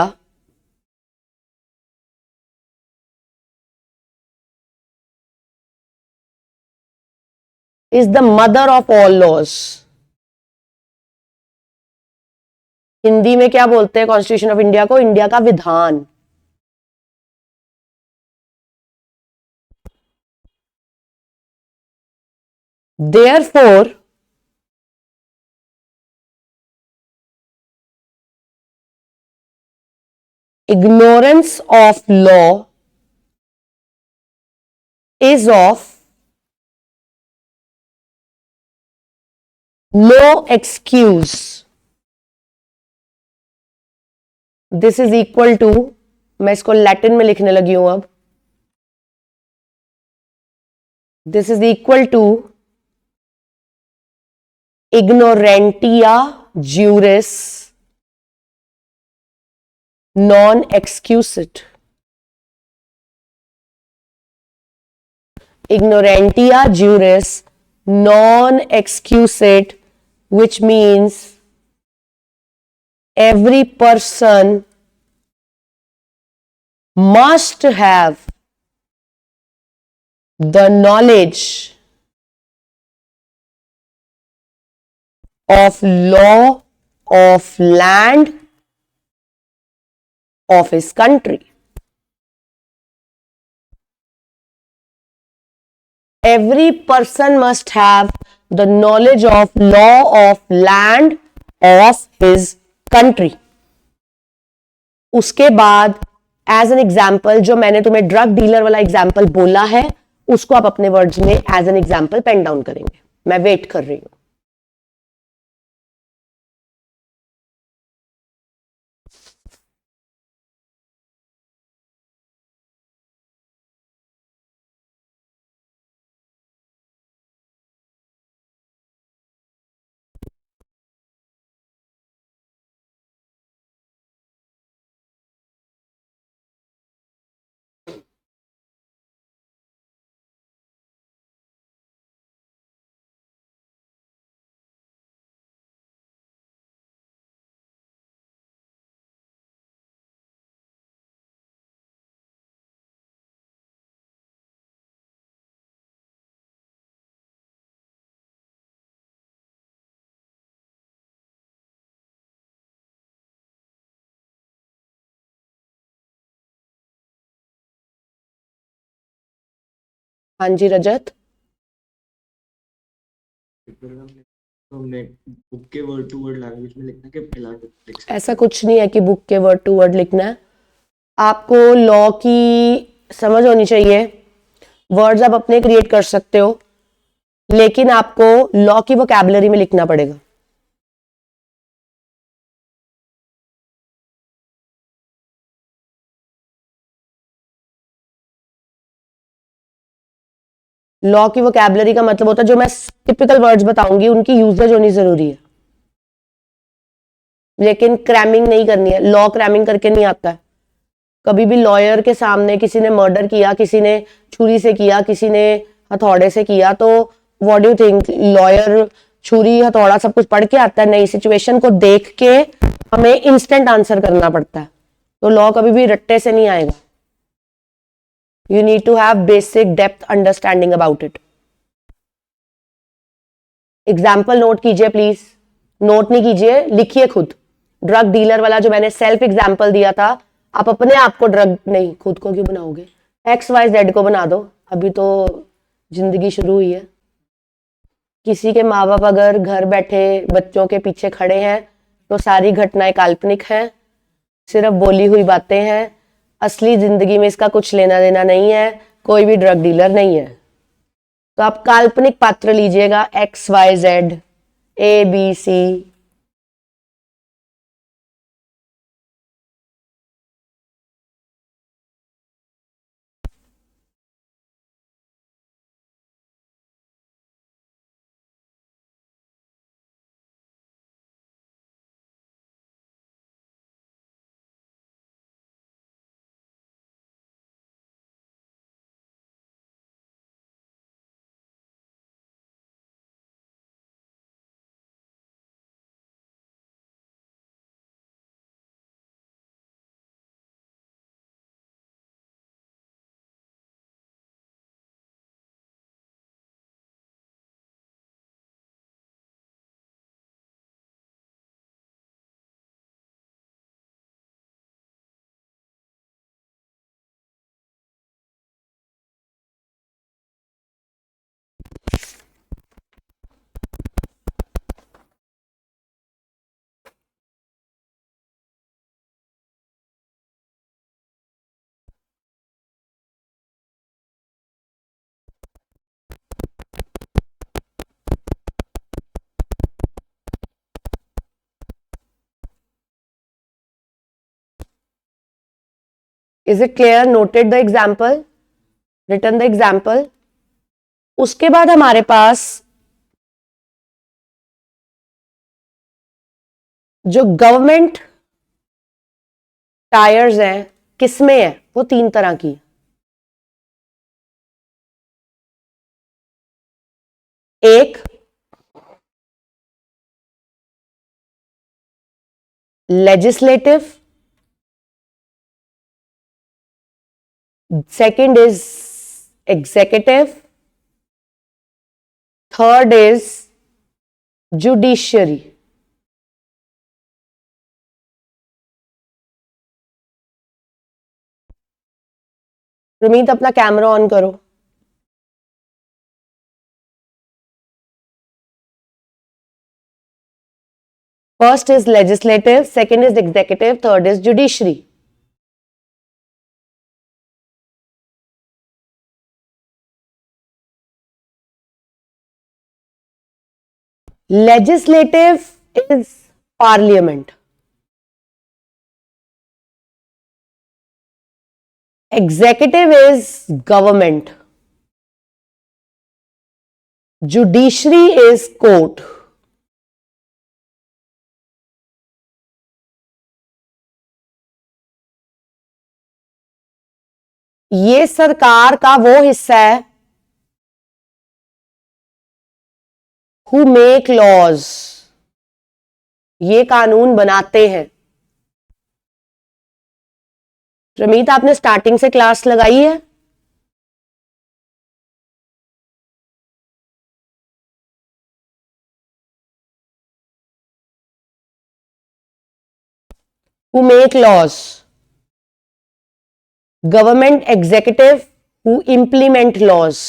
is the mother of all laws। Hindi में क्या बोलते हैं कॉन्स्टिट्यूशन ऑफ इंडिया को? इंडिया का विधान। Therefore ignorance of law is of no excuse। This is equal to, मैं इसको लैटिन में लिखने लगी हूं अब, this is equal to ignorantia juris non excusat. Ignorantia juris non excusat, which means every person must have the knowledge of law of land of his country. Every person must have the knowledge of law of land of his country. उसके बाद as an example जो मैंने तुम्हें drug dealer वाला example बोला है उसको आप अपने वर्ड्स में as an example pen down करेंगे. मैं वेट कर रही हूं. हाँ जी रजत. तो हमने बुक के वर्ड टू वर्ड लैंग्वेज में लिखना है कि लैंग्वेज ऐसा कुछ नहीं है कि बुक के वर्ड टू वर्ड लिखना है. आपको लॉ की समझ होनी चाहिए. वर्ड्स आप अपने क्रिएट कर सकते हो लेकिन आपको लॉ की वोकैबुलरी में लिखना पड़ेगा. लॉ की वोकैबुलरी का मतलब होता है जो मैं टिपिकल वर्ड्स बताऊंगी उनकी यूजेज होनी जरूरी है लेकिन क्रैमिंग नहीं करनी है. लॉ क्रैमिंग करके नहीं आता है. कभी भी लॉयर के सामने किसी ने मर्डर किया, किसी ने छुरी से किया, किसी ने हथौड़े से किया, तो what do you think lawyer छुरी हथौड़ा सब कुछ पढ़ के आता है? नहीं, सिचुएशन को देख के हमें इंस्टेंट आंसर करना पड़ता है. तो लॉ कभी भी रट्टे से नहीं आएगा. You need to have basic depth understanding about it. Example note कीजिए प्लीज. नोट नहीं कीजिए, लिखिए खुद. ड्रग डीलर वाला जो मैंने सेल्फ एग्जाम्पल दिया था, आप अपने आप को ड्रग नहीं, खुद को क्यों बनाओगे? XYZ को बना दो. अभी तो जिंदगी शुरू हुई है. किसी के माँ बाप अगर घर बैठे बच्चों के पीछे खड़े हैं तो सारी घटनाएं काल्पनिक हैं, सिर्फ बोली हुई बातें हैं. असली जिंदगी में इसका कुछ लेना देना नहीं है. कोई भी ड्रग डीलर नहीं है. तो आप काल्पनिक पात्र लीजिएगा XYZ ABC. Is it clear? Noted the example, written the example. उसके बाद हमारे पास जो गवर्नमेंट टायर्स हैं, किसमें है? वो 3 तरह की। एक legislative, second is executive, third is judiciary. Pramit अपना कैमरा ऑन करो। First is legislative, second is executive, third is judiciary. Legislative is parliament. Executive is government. Judiciary is court. ये सरकार का वो हिस्सा है who make laws. ये कानून बनाते हैं। रमीत, आपने स्टार्टिंग से क्लास लगाई है? Who make laws. Government executive who implement laws.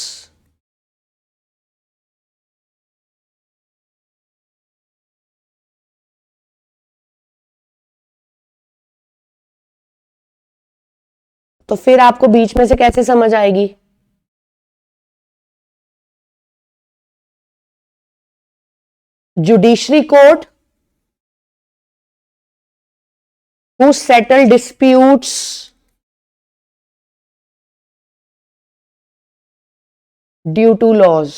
तो फिर आपको बीच में से कैसे समझ आएगी? Judiciary court who settle disputes due to laws.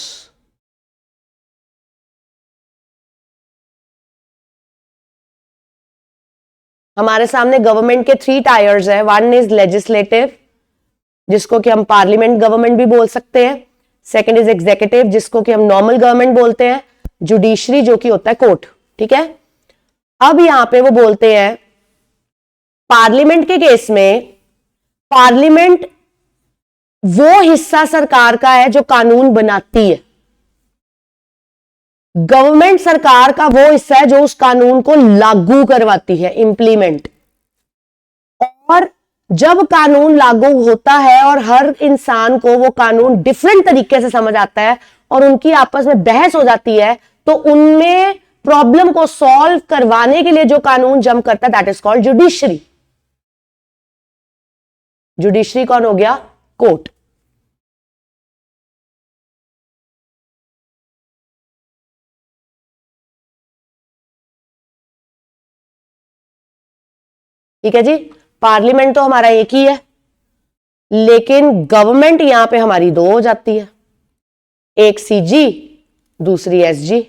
हमारे सामने गवर्नमेंट के 3 टायर्स है। वन इज लेजिस्लेटिव, जिसको कि हम पार्लियामेंट गवर्नमेंट भी बोल सकते हैं। सेकंड इज एग्जीक्यूटिव, जिसको कि हम नॉर्मल गवर्नमेंट बोलते हैं। जुडिशरी, जो कि होता है कोर्ट। ठीक है, अब यहां पे वो बोलते हैं पार्लियामेंट के केस में पार्लियामेंट वो हिस्सा सरकार का है जो कानून बनाती है। गवर्नमेंट सरकार का वो हिस्सा है जो उस कानून को लागू करवाती है, इंप्लीमेंट। और जब कानून लागू होता है और हर इंसान को वो कानून डिफरेंट तरीके से समझ आता है और उनकी आपस में बहस हो जाती है, तो उनमें प्रॉब्लम को सॉल्व करवाने के लिए जो कानून जम करता है, that is called judiciary. Judiciary कौन हो गया? कोर्ट। ठीक है जी, पार्लियामेंट तो हमारा एक ही है, लेकिन गवर्नमेंट यहां पे हमारी 2 हो जाती है। एक सीजी, दूसरी एसजी।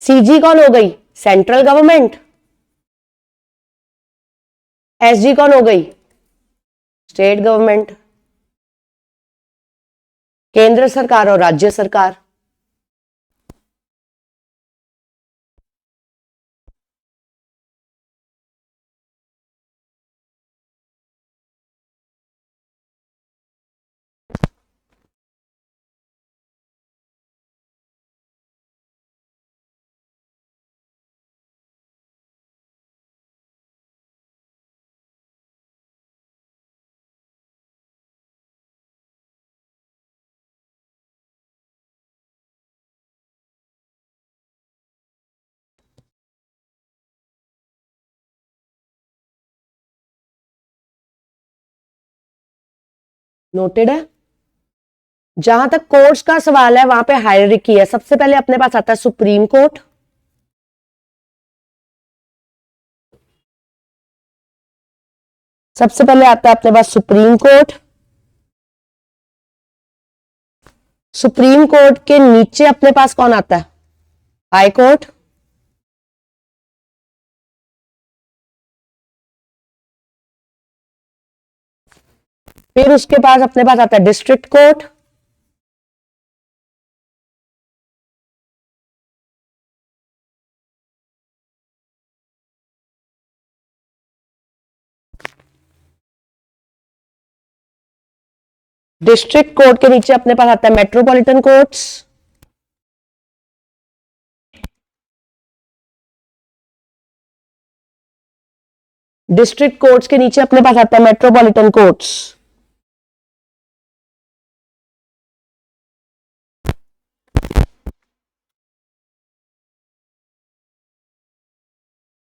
सीजी कौन हो गई? Central government. एसजी कौन हो गई? स्टेट गवर्नमेंट, केंद्र सरकार और राज्य सरकार। नोटेड है? जहां तक कोर्ट्स का सवाल है, वहां पे हायरार्की है। सबसे पहले अपने पास आता है सुप्रीम कोर्ट, सबसे पहले आता है अपने पास सुप्रीम कोर्ट। सुप्रीम कोर्ट के नीचे अपने पास कौन आता है? High court. फिर उसके पास अपने पास आता है डिस्ट्रिक्ट कोर्ट, डिस्ट्रिक्ट कोर्ट के नीचे अपने पास आता है मेट्रोपॉलिटन कोर्ट्स, डिस्ट्रिक्ट कोर्ट्स के नीचे अपने पास आता है मेट्रोपॉलिटन कोर्ट्स।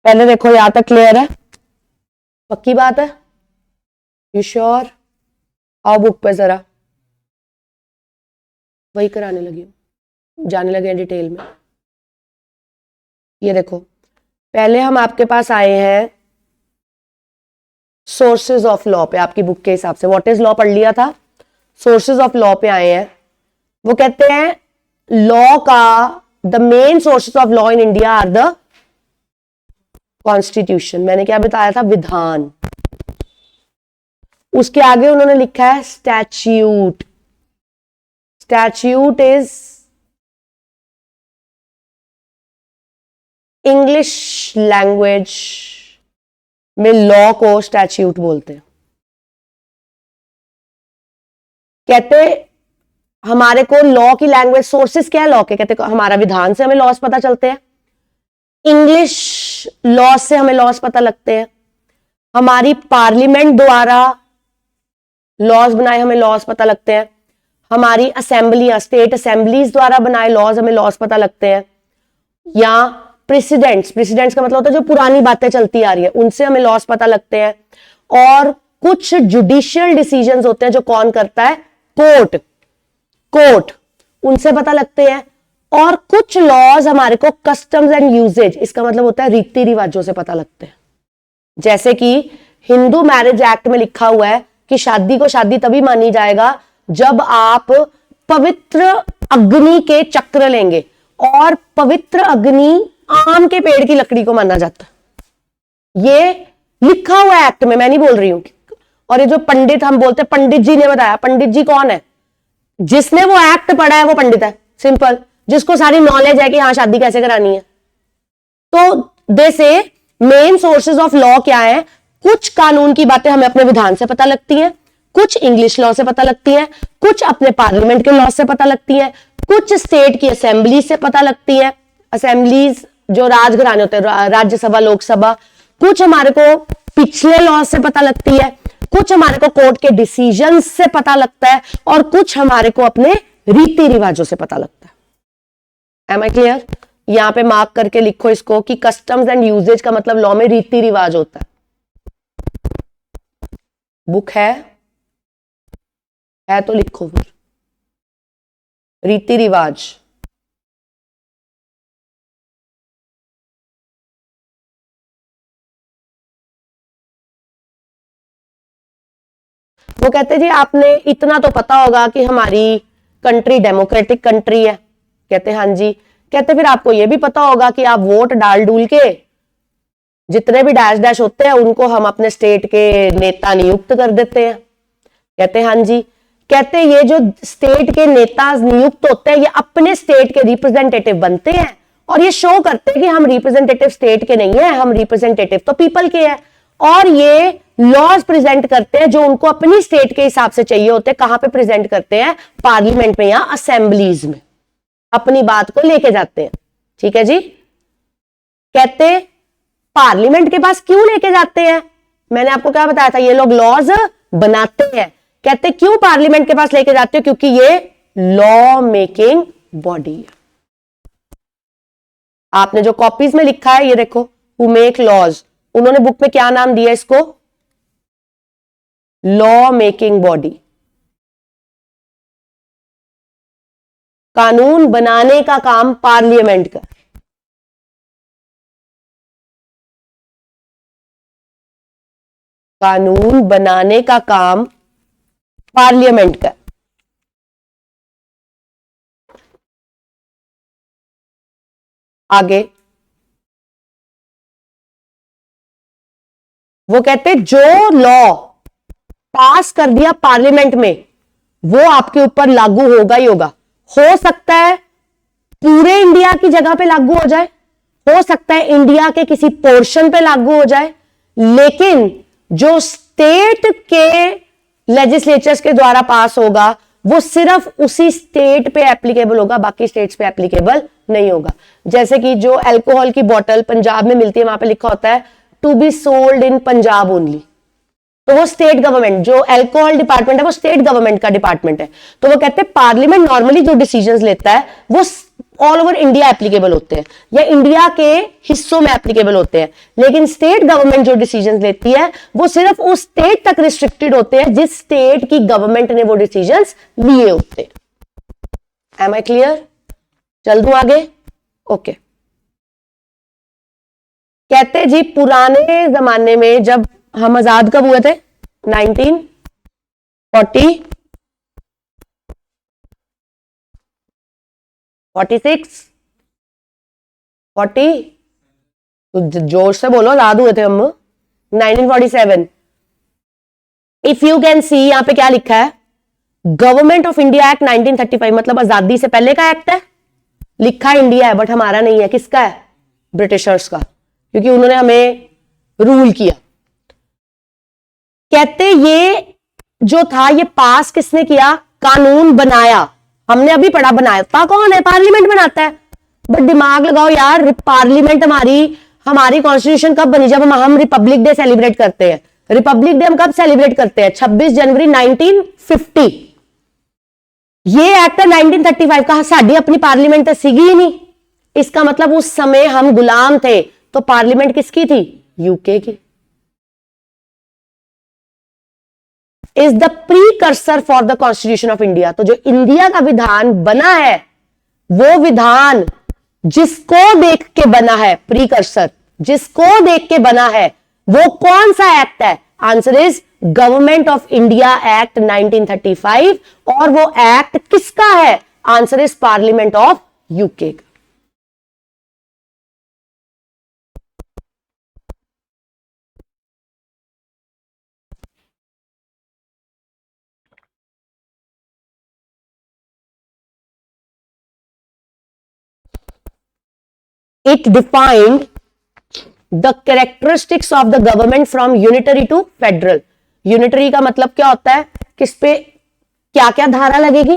पहले देखो यहां तक क्लियर है, पक्की बात है, यू श्योर? आओ बुक पे जरा, वही कराने लगी हूं, जाने लगे हैं डिटेल में। ये देखो, पहले हम आपके पास आए हैं सोर्सेज ऑफ लॉ पे, आपकी बुक के हिसाब से व्हाट इज लॉ पढ़ लिया था, सोर्सेज ऑफ लॉ पे आए हैं। वो कहते हैं लॉ का the main sources of law in India are the constitution, मैंने क्या बताया था, विधान। उसके आगे उन्होंने लिखा है statute, statute is English language में लॉ को स्टैच्यूट बोलते हैं। कहते हमारे को लॉ की लैंग्वेज सोर्सेस क्या है लॉ के, कहते हमारा विधान से हमें लॉस पता चलते हैं, इंग्लिश लॉ से हमें लॉस पता लगते हैं, हमारी पार्लियामेंट द्वारा लॉज बनाए हमें लॉस पता लगते हैं, हमारी असेंबलियां स्टेट असेंबलीज द्वारा बनाए लॉज हमें लॉस पता लगते हैं, या प्रेसिडेंट्स, प्रेसिडेंट्स का मतलब होता है जो पुरानी बातें चलती आ रही है उनसे हमें लॉस पता लगते हैं, और कुछ जुडिशियल डिसीजंस होते हैं जो कौन करता है, कोर्ट, कोर्ट, उनसे पता लगते हैं, और कुछ लॉज हमारे को कस्टम्स एंड यूजेज, इसका मतलब होता है रीति रिवाजों से पता लगते हैं। जैसे कि हिंदू मैरिज एक्ट में लिखा हुआ है कि शादी को शादी तभी मानी जाएगा जब आप पवित्र अग्नि के चक्र लेंगे, और पवित्र अग्नि आम के पेड़ की लकड़ी को माना जाता है, ये लिखा हुआ है एक्ट में, मैं नहीं बोल रही हूं। और ये जो पंडित हम बोलते हैं पंडित जी ने बताया, पंडित जी कौन है, जिसने वो एक्ट पढ़ा है वो पंडित है, सिंपल, जिसको सारी नॉलेज है कि हाँ शादी कैसे करानी है। तो दे से मेन सोर्सेज ऑफ लॉ क्या है, कुछ कानून की बातें हमें अपने विधान से पता लगती हैं, कुछ इंग्लिश लॉ से पता लगती हैं, कुछ अपने पार्लियामेंट के लॉ से पता लगती हैं, कुछ स्टेट की असेंबली से पता लगती है, असेंबलीज जो राजघराने होते हैं, राज्यसभा लोकसभा, कुछ हमारे को पिछले लॉ से पता लगती है, कुछ हमारे को कोर्ट के डिसीजन से पता लगता है, और कुछ हमारे को अपने रीति रिवाजों से पता लगता है। Am I clear? यहां पे मार्क करके लिखो इसको कि कस्टम्स एंड यूजेज का मतलब लॉ में रीति रिवाज होता है। बुक है तो लिखो फिर, रीति रिवाज। वो कहते जी आपने इतना तो पता होगा कि हमारी कंट्री डेमोक्रेटिक कंट्री है, कहते हाँ जी, कहते फिर आपको यह भी पता होगा कि आप वोट डाल डूल के जितने भी डैश डैश होते हैं उनको हम अपने स्टेट के नेता नियुक्त कर देते हैं, कहते हाँ जी, कहते ये जो स्टेट के नेता नियुक्त होते हैं ये अपने स्टेट के रिप्रेजेंटेटिव बनते हैं, और ये शो करते हैं कि हम रिप्रेजेंटेटिव स्टेट के नहीं है, हम रिप्रेजेंटेटिव तो पीपल के हैं, और ये लॉज प्रेजेंट करते हैं जो उनको अपनी स्टेट के हिसाब से चाहिए होते हैं। कहां पे प्रेजेंट करते हैं, पार्लियामेंट में या असेंबलीज में अपनी बात को लेके जाते हैं। ठीक है जी, कहते पार्लियामेंट के पास क्यों लेके जाते हैं, मैंने आपको क्या बताया था, ये लोग लॉज बनाते हैं, कहते क्यों पार्लियामेंट के पास लेके जाते हो, क्योंकि ये लॉ मेकिंग बॉडी है। आपने जो कॉपीज में लिखा है ये देखो, हु मेक लॉज, उन्होंने बुक में क्या नाम दिया इसको, लॉ मेकिंग बॉडी, कानून बनाने का काम पार्लियामेंट का, कानून बनाने का काम पार्लियामेंट का। आगे वो कहते जो लॉ पास कर दिया पार्लियामेंट में, वो आपके ऊपर लागू होगा ही होगा। हो सकता है पूरे इंडिया की जगह पे लागू हो जाए, हो सकता है इंडिया के किसी पोर्शन पे लागू हो जाए, लेकिन जो स्टेट के लेजिस्लेचर्स के द्वारा पास होगा वो सिर्फ उसी स्टेट पे एप्लीकेबल होगा, बाकी स्टेट्स पे एप्लीकेबल नहीं होगा। जैसे कि जो अल्कोहल की बोतल पंजाब में मिलती है, वहां पे लिखा होता है to be sold in Punjab only, तो वो स्टेट गवर्नमेंट, जो अल्कोहल डिपार्टमेंट है वो स्टेट गवर्नमेंट का डिपार्टमेंट है, तो वो कहते हैं पार्लियामेंट नॉर्मली जो डिसीजंस लेता है वो ऑल ओवर इंडिया एप्लीकेबल होते हैं या इंडिया के हिस्सों में एप्लीकेबल होते हैं, लेकिन स्टेट गवर्नमेंट जो डिसीजंस लेती है वो सिर्फ उस स्टेट तक रिस्ट्रिक्टेड होते हैं जिस स्टेट की गवर्नमेंट ने वो डिसीजंस लिए होते हैं। Am I clear? चल दूं आगे? ओके। कहते जी पुराने जमाने में जब हम आजाद कब हुए थे? 1940 46 40, तो जोर से बोलो, आजाद हुए थे हम 1947। इफ यू कैन सी, यहां पे क्या लिखा है? गवर्नमेंट ऑफ इंडिया एक्ट 1935, मतलब आजादी से पहले का एक्ट है, लिखा इंडिया है बट हमारा नहीं है। किसका है? ब्रिटिशर्स का, क्योंकि उन्होंने हमें रूल किया। कहते ये जो था ये पास किसने किया? कानून बनाया, हमने अभी पढ़ा, बनाता कौन है? पार्लियामेंट बनाता है। बट दिमाग लगाओ यार, पार्लियामेंट हमारी कॉन्स्टिट्यूशन कब बनी? जब हम रिपब्लिक डे सेलिब्रेट करते हैं। रिपब्लिक डे हम कब सेलिब्रेट करते हैं? 26 जनवरी 1950। ये एक्ट है 1935 का, साड़ी अपनी पार्लियामेंट तो सीगी ही नहीं। इसका मतलब उस समय हम गुलाम थे, तो पार्लियामेंट किसकी थी? यूके की। Is the precursor for the constitution of India. तो जो इंडिया का विधान बना है वो विधान जिसको देख के बना है, प्रीकर्सर जिसको देख के बना है, वो कौन सा एक्ट है? Answer is government of India act 1935। और वो एक्ट किसका है? Answer is parliament of UK का। It defined the characteristics of the government from unitary to federal. Unitary का मतलब क्या होता है? किस पे क्या क्या धारा लगेगी?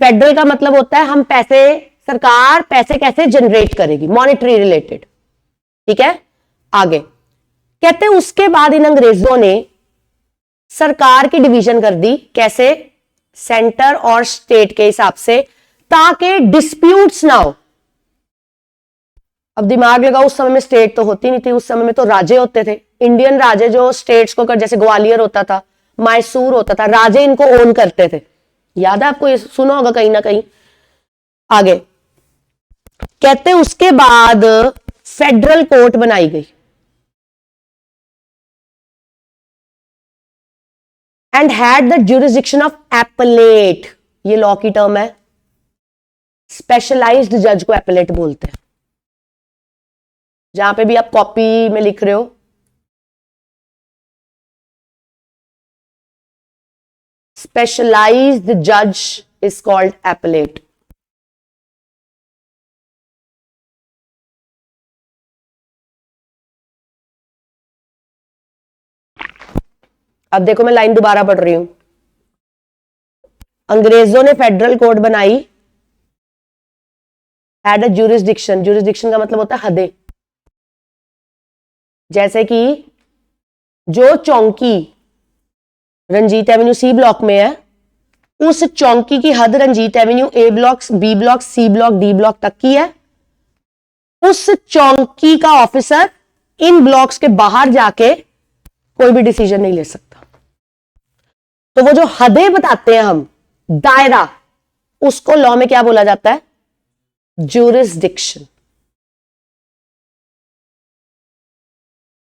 फेडरल का मतलब होता है हम पैसे, सरकार पैसे कैसे जनरेट करेगी, मॉनेटरी रिलेटेड। ठीक है, आगे कहते हैं उसके बाद इन अंग्रेजों ने सरकार की डिवीजन कर दी। कैसे? सेंटर और स्टेट के हिसाब से, ताकि डिस्प्यूट्स ना हो। अब दिमाग लगाओ, उस समय में स्टेट तो होती नहीं थी, उस समय में तो राजे होते थे, इंडियन राजे जो स्टेट्स को कर, जैसे ग्वालियर होता था, मैसूर होता था, राजे इनको ओन करते थे। याद है आपको? ये सुना होगा कहीं ना कहीं। आगे कहते उसके बाद फेडरल कोर्ट बनाई गई and had the jurisdiction of appellate. ये लॉ की टर्म है, स्पेशलाइज्ड जज को एपलेट बोलते हैं। जहां पे भी आप कॉपी में लिख रहे हो, स्पेशलाइज्ड जज इज कॉल्ड एपलेट। अब देखो मैं लाइन दोबारा पढ़ रही हूं। अंग्रेजों ने फेडरल कोर्ट बनाई, हैड अ ज्यूरिसडिक्शन। ज्यूरिसडिक्शन का मतलब होता है हदें। जैसे कि जो चौंकी रंजीत एवेन्यू सी ब्लॉक में है, उस चौंकी की हद Ranjit avenue A block, B block, C block, D block तक की है। उस चौंकी का ऑफिसर इन ब्लॉक्स के बाहर जाके कोई भी डिसीजन नहीं ले सकता। तो वो जो हदें बताते हैं हम, दायरा, उसको लॉ में क्या बोला जाता है? ज्यूरिसडिक्शन।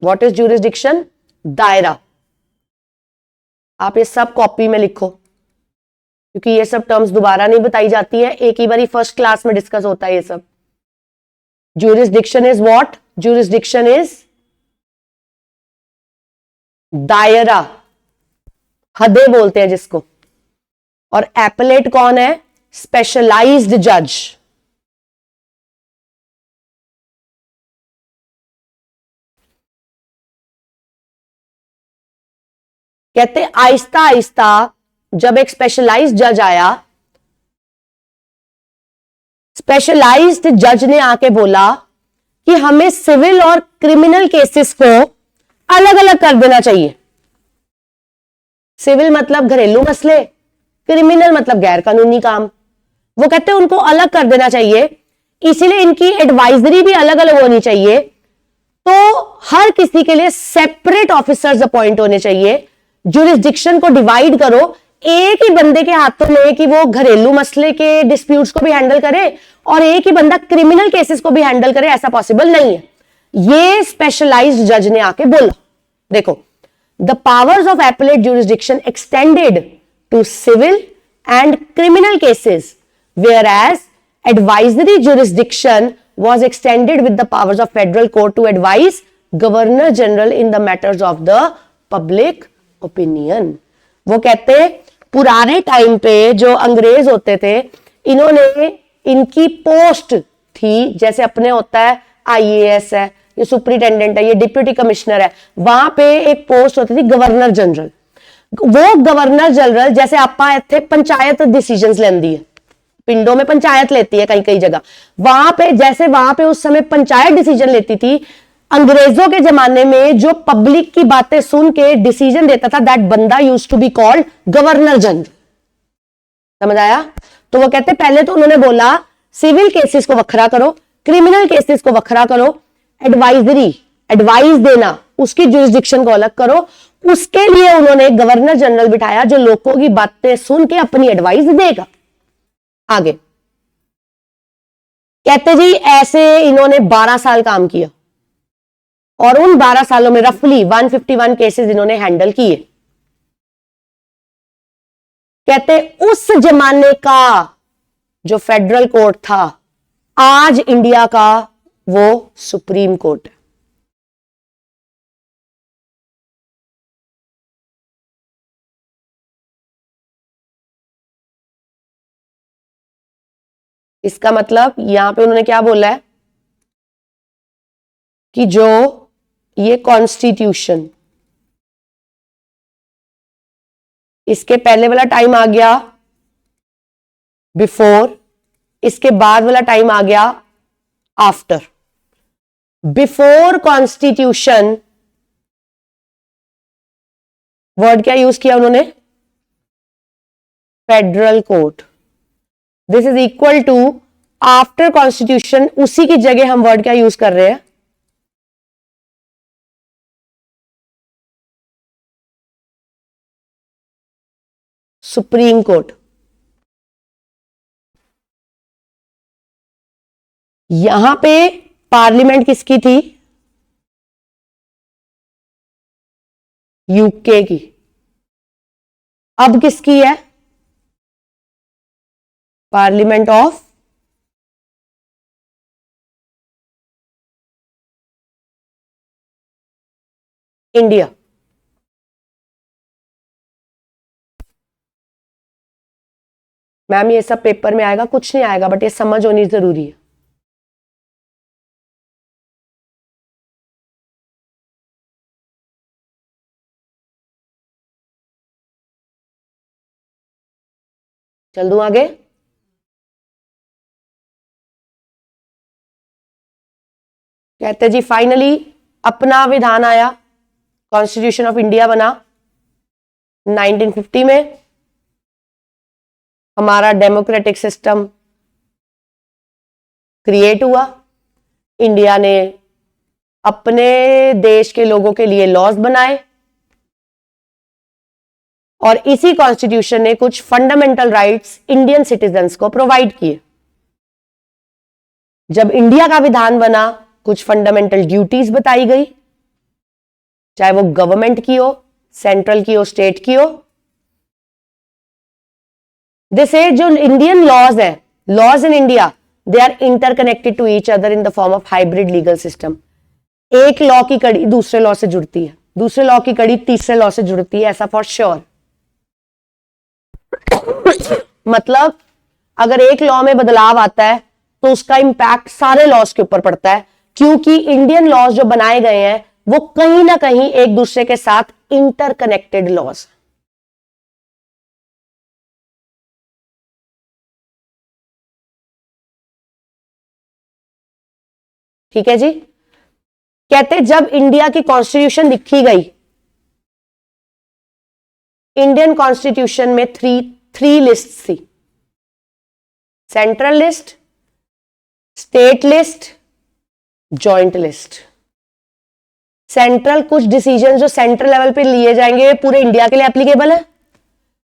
What is jurisdiction? दायरा। आप ये सब कॉपी में लिखो, क्योंकि ये सब टर्म्स दोबारा नहीं बताई जाती है, एक ही बारी फर्स्ट क्लास में डिस्कस होता है ये सब। Jurisdiction is what? Jurisdiction is दायरा। हदे बोलते हैं जिसको। और एपेलेट कौन है? स्पेशलाइज्ड जज। कहते आहिस्ता आहिस्ता जब एक स्पेशलाइज्ड जज आया, स्पेशलाइज्ड जज ने आके बोला कि हमें सिविल और क्रिमिनल केसेस को अलग अलग कर देना चाहिए। सिविल मतलब घरेलू मसले, क्रिमिनल मतलब गैर कानूनी काम। वो कहते हैं उनको अलग कर देना चाहिए, इसीलिए इनकी एडवाइजरी भी अलग अलग होनी चाहिए। तो हर किसी के लिए सेपरेट ऑफिसर्स अपॉइंट होने चाहिए। जुरिस्डिक्शन को डिवाइड करो, एक ही बंदे के हाथों में कि वो घरेलू मसले के डिस्प्यूट्स को भी हैंडल करे और एक ही बंदा क्रिमिनल केसेस को भी हैंडल करे, ऐसा पॉसिबल नहीं है। ये स्पेशलाइज्ड जज ने आके बोला। देखो, the powers of appellate jurisdiction extended to civil and criminal cases, whereas advisory jurisdiction was extended with the powers of federal court to advise governor general in the matters of the public opinion। वो कहते पुराने time पे जो अंग्रेज होते थे, इन्होंने इनकी पोस्ट थी, जैसे अपने होता है आईएएस है, ये सुपरिटेंडेंट है, ये डिप्यूटी कमिश्नर है, वहां पे एक पोस्ट होती थी गवर्नर जनरल। वो गवर्नर जनरल जैसे आपा इतने पंचायत डिसीजंस लेंदी है, पिंडों में पंचायत लेती है कई कई जगह, वहां पे जैसे वहां पे उस समय पंचायत डिसीजन लेती थी, अंग्रेजों के जमाने में जो पब्लिक की बातें सुन के डिसीजन देता था, दैट बंदा used to be called governor general. समझ आया? तो वो कहते पहले तो उन्होंने बोला सिविल केसेस को वखरा करो, क्रिमिनल केसेस को वखरा करो, एडवाइस देना उसकी जुरिस्डिक्शन को अलग करो। उसके लिए उन्होंने गवर्नर जनरल बिठाया जो लोगों की बातें सुन के अपनी एडवाइस देगा। आगे कहते जी ऐसे इन्होंने 12 साल काम किया और उन 12 सालों में रफली 151 केसेस इन्होंने हैंडल किए। कहते उस जमाने का जो फेडरल कोर्ट था, आज इंडिया का वो सुप्रीम कोर्ट है। इसका मतलब यहां पे उन्होंने क्या बोला है कि जो ये कॉन्स्टिट्यूशन, इसके पहले वाला टाइम आ गया बिफोर, इसके बाद वाला टाइम आ गया आफ्टर। बिफोर कॉन्स्टिट्यूशन वर्ड क्या यूज किया उन्होंने? Federal court. This is equal to after constitution, उसी की जगह हम वर्ड क्या यूज कर रहे हैं? Supreme court. यहां पे पार्लियामेंट किसकी थी? यूके की। अब किसकी है? Parliament of India. मैम ये सब पेपर में आएगा? कुछ नहीं आएगा, बट ये समझ होनी जरूरी है। चल दूं आगे? कहते जी फाइनली अपना विधान आया, कॉन्स्टिट्यूशन ऑफ इंडिया बना 1950 में। हमारा डेमोक्रेटिक सिस्टम क्रिएट हुआ। इंडिया ने अपने देश के लोगों के लिए लॉज बनाए और इसी कॉन्स्टिट्यूशन ने कुछ फंडामेंटल राइट्स इंडियन सिटीजन्स को प्रोवाइड किए। जब इंडिया का विधान बना, कुछ फंडामेंटल ड्यूटीज बताई गई, चाहे वो गवर्नमेंट की हो, सेंट्रल की हो, स्टेट की हो। जैसे जो इंडियन लॉज है, laws in India, they are interconnected to each other in the form of hybrid legal system. एक लॉ की कड़ी दूसरे लॉ से जुड़ती है, दूसरे लॉ की कड़ी तीसरे लॉ से जुड़ती है, ऐसा फॉर श्योर। मतलब अगर एक लॉ में बदलाव आता है तो उसका इंपैक्ट सारे लॉज के ऊपर पड़ता है, क्योंकि इंडियन लॉज जो बनाए गए हैं वो कहीं ना कहीं एक दूसरे के साथ इंटरकनेक्टेड लॉज। ठीक है जी। कहते जब इंडिया की कॉन्स्टिट्यूशन लिखी गई, इंडियन कॉन्स्टिट्यूशन में थ्री लिस्ट थी, central list, state list, joint list. Central कुछ डिसीजन जो सेंट्रल लेवल पे लिए जाएंगे पूरे इंडिया के लिए एप्लीकेबल है।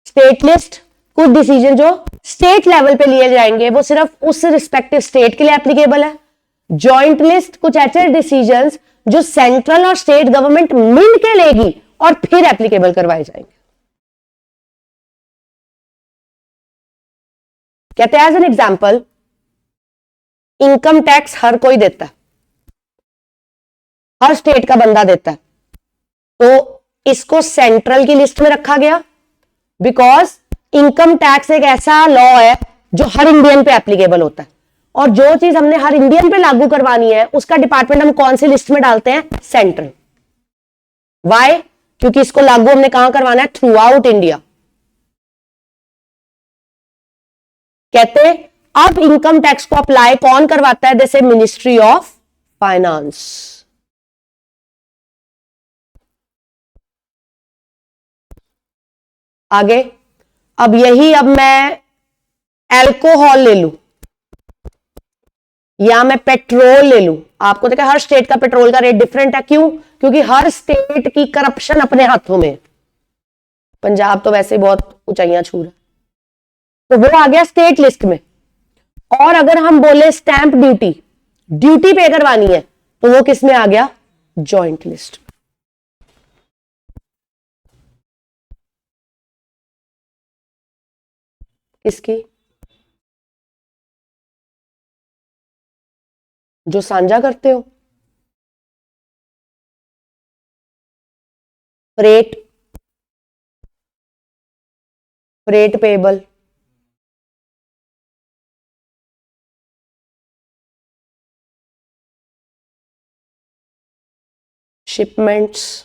स्टेट लिस्ट कुछ डिसीजन जो स्टेट लेवल पे लिए जाएंगे वो सिर्फ उस रिस्पेक्टिव स्टेट के लिए एप्लीकेबल है। जॉइंट लिस्ट कुछ ऐसे डिसीजंस जो सेंट्रल और स्टेट गवर्नमेंट मिलकर लेगी और फिर एप्लीकेबल करवाए जाएंगे। कहते हैं as an example, income tax हर कोई देता है, हर स्टेट का बंदा देता है, तो इसको सेंट्रल की लिस्ट में रखा गया बिकॉज इनकम टैक्स एक ऐसा लॉ है जो हर इंडियन पे एप्लीकेबल होता है, और जो चीज हमने हर इंडियन पे लागू करवानी है उसका डिपार्टमेंट हम कौन सी लिस्ट में डालते हैं? सेंट्रल। वाई? क्योंकि इसको लागू हमने कहां करवाना है? Through out India. कहते अब इनकम टैक्स को अप्लाई कौन करवाता है? जैसे मिनिस्ट्री ऑफ फाइनेंस। आगे अब यही, अब मैं एल्कोहल ले लूं या मैं पेट्रोल ले लूं, आपको देखा हर स्टेट का पेट्रोल का रेट डिफरेंट है। क्यों? क्योंकि हर स्टेट की करप्शन अपने हाथों में। पंजाब तो वैसे ही बहुत ऊंचाइयां छू रहा, तो वो आ गया स्टेट लिस्ट में। और अगर हम बोले स्टैंप ड्यूटी, ड्यूटी पे करवानी है, तो वो किस में आ गया? Joint list. किसकी? जो साझा करते हो। Freight, freight payable, shipments,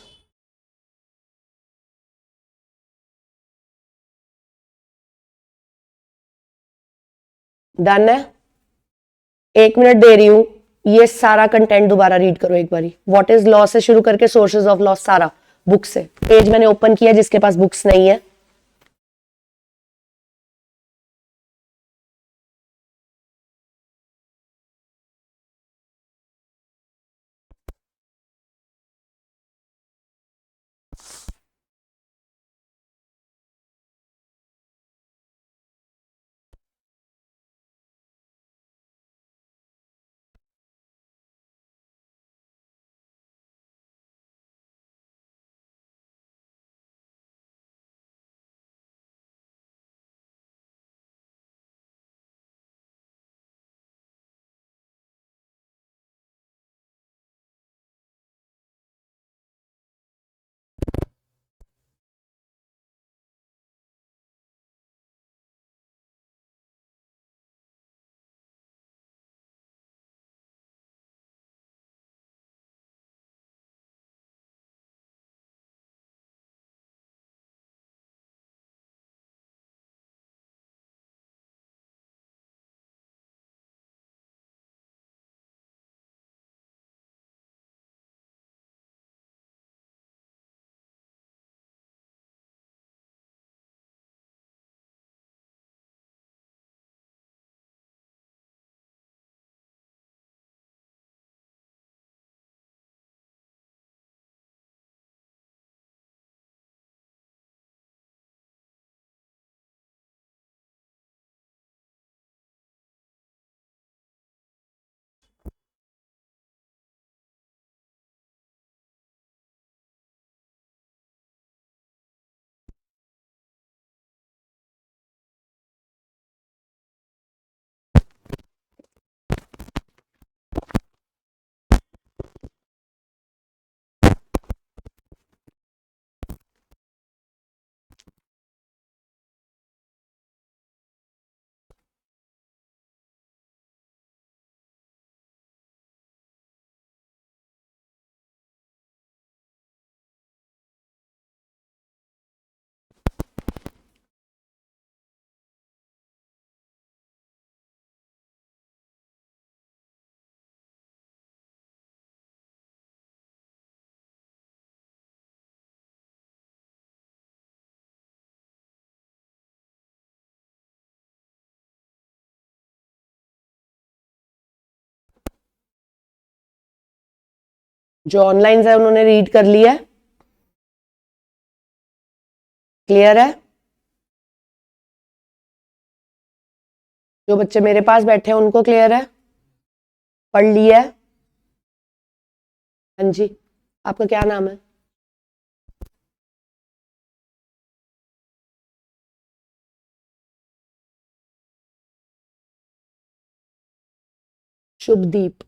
done है। 1 मिनट दे रही हूं, ये सारा कंटेंट दोबारा रीड करो एक बारी। व्हाट इज लॉ से शुरू करके सोर्सेज ऑफ लॉ सारा बुक से। पेज मैंने ओपन किया, जिसके पास बुक्स नहीं है जो ऑनलाइन है उन्होंने रीड कर लिया है, क्लियर है? जो बच्चे मेरे पास बैठे हैं उनको क्लियर है, पढ़ लिया है? हाँ जी, आपका क्या नाम है? शुभदीप।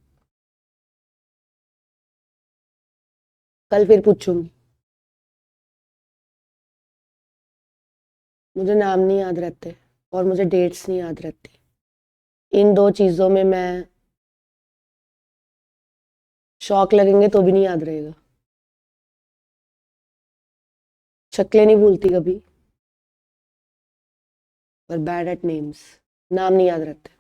कल फिर पूछूंगी, मुझे नाम नहीं याद रहते और मुझे डेट्स नहीं याद रहती। इन दो चीजों में मैं शौक लगेंगे तो भी नहीं याद रहेगा। शक्लें नहीं भूलती कभी, पर बैड एट नेम्स, नाम नहीं याद रहते।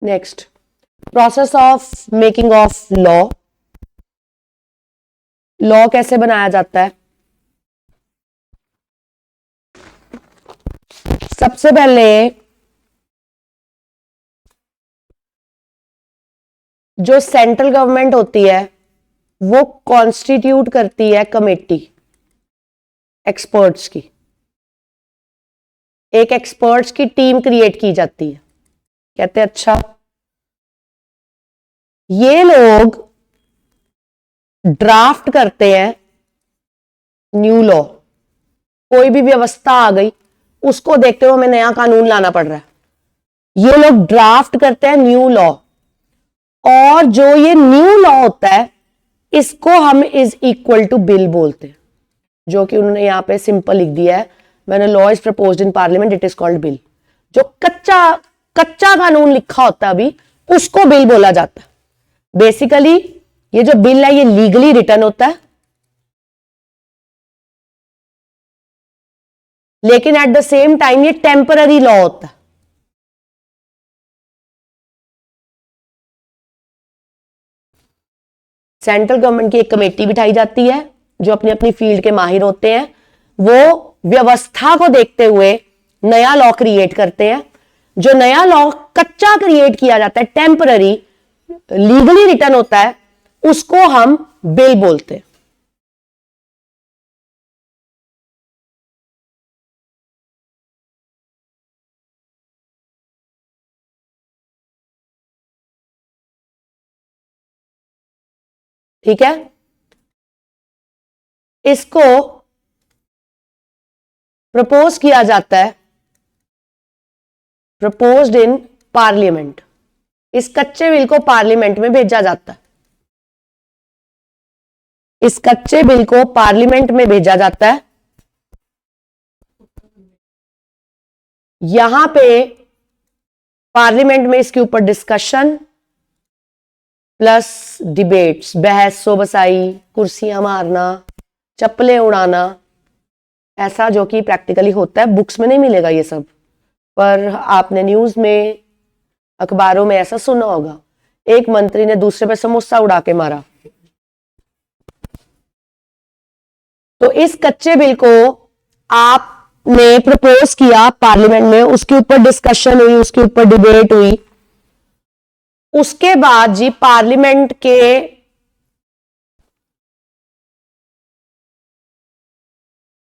Next, process of making of law. Law कैसे बनाया जाता है? सबसे पहले जो सेंट्रल गवर्नमेंट होती है वो कॉन्स्टिट्यूट करती है कमेटी एक्सपर्ट्स की, एक एक्सपर्ट्स की टीम क्रिएट की जाती है। कहते हैं अच्छा, ये लोग ड्राफ्ट करते हैं न्यू लॉ। कोई भी व्यवस्था आ गई उसको देखते हुए हमें नया कानून लाना पड़ रहा है, ये लोग ड्राफ्ट करते हैं न्यू लॉ। और जो ये न्यू लॉ होता है इसको हम इज इक्वल टू बिल बोलते हैं, जो कि उन्होंने यहां पे सिंपल लिख दिया है, मैंने law is proposed in parliament it is called bill. जो कच्चा कच्चा कानून लिखा होता है अभी उसको बिल बोला जाता है। बेसिकली ये जो बिल है ये लीगली रिटर्न होता है, लेकिन एट द सेम टाइम ये टेम्पररी लॉ होता है। सेंट्रल गवर्नमेंट की एक कमेटी बिठाई जाती है जो अपनी अपनी फील्ड के माहिर होते हैं, वो व्यवस्था को देखते हुए नया लॉ क्रिएट करते हैं। जो नया लॉ कच्चा क्रिएट किया जाता है, टेम्पररी लीगली रिटर्न होता है, उसको हम बिल बोलते हैं। ठीक है, इसको प्रपोज किया जाता है, प्रपोज्ड इन पार्लियामेंट। इस कच्चे बिल को पार्लियामेंट में भेजा जाता है, इस कच्चे बिल को पार्लियामेंट में भेजा जाता है। यहां पे पार्लियामेंट में इसके ऊपर डिस्कशन प्लस डिबेट्स, बहस बसाई, कुर्सियां मारना, चप्पलें उड़ाना, ऐसा जो कि प्रैक्टिकली होता है। बुक्स में नहीं मिलेगा ये सब, पर आपने न्यूज में अखबारों में ऐसा सुना होगा, एक मंत्री ने दूसरे पे समोसा उड़ा के मारा। तो इस कच्चे बिल को आपने प्रपोज किया पार्लियामेंट में, उसके ऊपर डिस्कशन हुई, उसके ऊपर डिबेट हुई, उसके बाद जी पार्लियामेंट के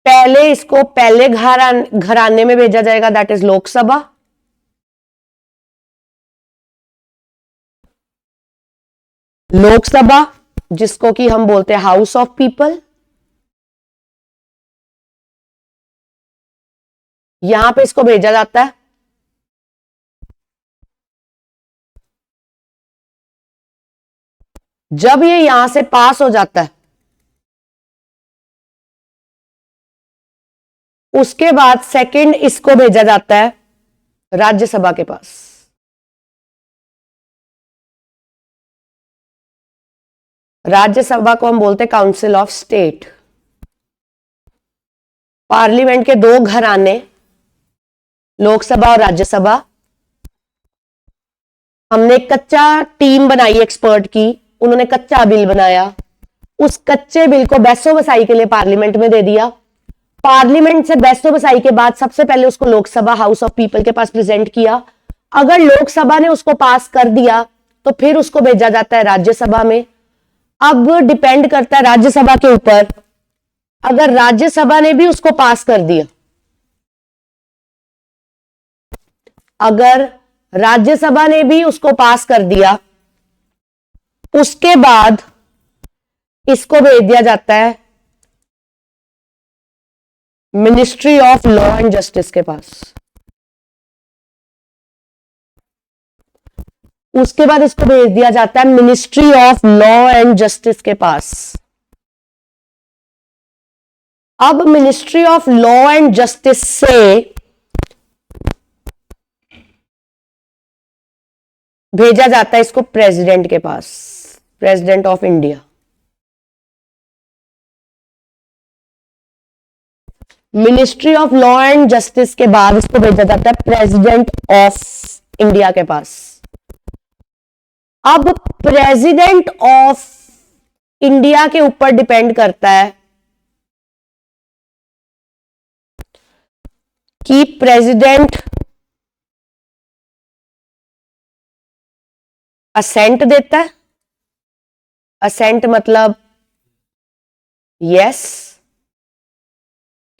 पहले इसको पहले घराने में भेजा जाएगा, दैट इज लोकसभा। लोकसभा जिसको कि हम बोलते हैं हाउस ऑफ पीपल। यहां पे इसको भेजा जाता है, जब ये यहां से पास हो जाता है उसके बाद सेकंड इसको भेजा जाता है राज्यसभा के पास। राज्यसभा को हम बोलते हैं काउंसिल ऑफ स्टेट। पार्लियामेंट के दो घराने लोकसभा और राज्यसभा। हमने कच्चा टीम बनाई एक्सपर्ट की, उन्होंने कच्चा बिल बनाया, उस कच्चे बिल को बहसो बसाई के लिए पार्लियामेंट में दे दिया। पार्लियामेंट से बहसो बसाई के बाद सबसे पहले उसको लोकसभा हाउस ऑफ पीपल के पास प्रेजेंट किया। अगर लोकसभा ने उसको पास कर दिया तो फिर उसको भेजा जाता है राज्यसभा में। अब डिपेंड करता है राज्यसभा के ऊपर, अगर राज्यसभा ने भी उसको पास कर दिया, अगर राज्यसभा ने भी उसको पास कर दिया, उसके बाद इसको भेज दिया जाता है ministry of law and justice के पास। उसके बाद इसको भेज दिया जाता है ministry of law and justice के पास। अब ministry of law and justice से भेजा जाता है इसको प्रेसिडेंट के पास, president of India. Ministry of law and justice के बाद इसको भेजा जाता है प्रेसिडेंट ऑफ इंडिया के पास। अब प्रेसिडेंट ऑफ इंडिया के ऊपर डिपेंड करता है कि प्रेसिडेंट असेंट देता है, असेंट मतलब यस,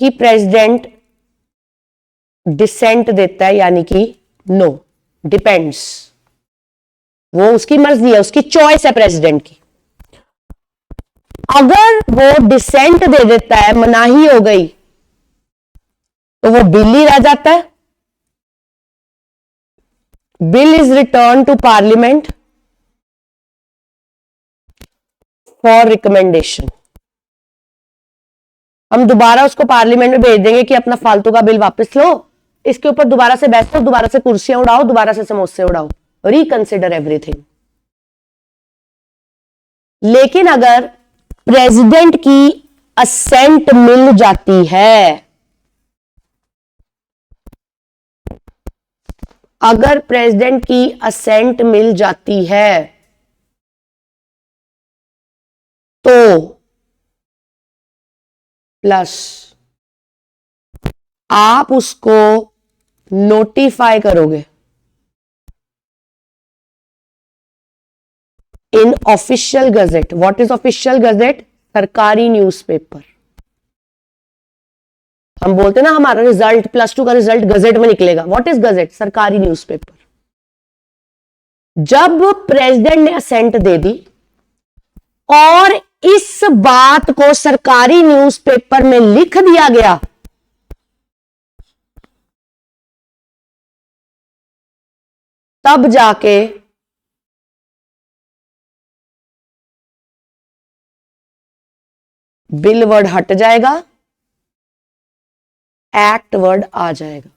कि प्रेसिडेंट डिसेंट देता है यानी कि नो, डिपेंड्स। वो उसकी मर्जी है, उसकी चॉइस है प्रेसिडेंट की। अगर वो डिसेंट दे देता है, मनाही हो गई, तो वो बिल ही रह जाता है। Bill is return to parliament for recommendation. हम दोबारा उसको पार्लियामेंट में भेज देंगे कि अपना फालतू का बिल वापस लो, इसके ऊपर दोबारा से बैठो, दोबारा से कुर्सियां उड़ाओ, दोबारा से समोसे उड़ाओ, रिकंसिडर एवरीथिंग। लेकिन अगर प्रेसिडेंट की असेंट मिल जाती है, अगर प्रेसिडेंट की असेंट मिल जाती है तो प्लस आप उसको नोटिफाई करोगे in official gazette. What is official gazette? सरकारी न्यूज़पेपर। हम बोलते ना हमारा रिजल्ट, प्लस टू का रिजल्ट गजेट में निकलेगा। What is gazette? सरकारी न्यूज़पेपर। जब प्रेसिडेंट ने असेंट दे दी और इस बात को सरकारी न्यूज़पेपर में लिख दिया गया, तब जाके बिल वर्ड हट जाएगा, एक्ट वर्ड आ जाएगा।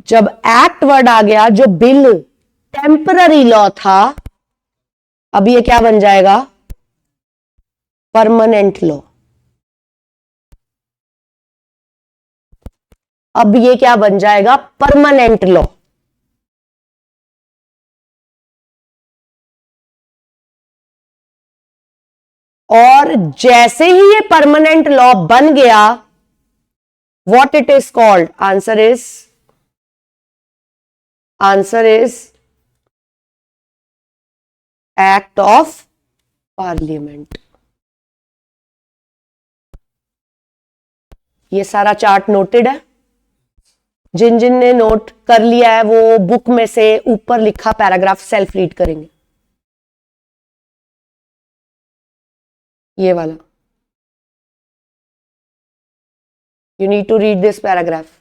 जब एक्ट वर्ड आ गया, जो बिल टेम्पररी लॉ था, अब ये क्या बन जाएगा? Permanent law. अब ये क्या बन जाएगा? Permanent law. और जैसे ही ये परमानेंट लॉ बन गया, what it is called? Answer is act of parliament. ये सारा चार्ट नोटेड है। जिन जिन ने नोट कर लिया है वो बुक में से ऊपर लिखा पैराग्राफ सेल्फ रीड करेंगे। ये वाला, you need to read this paragraph.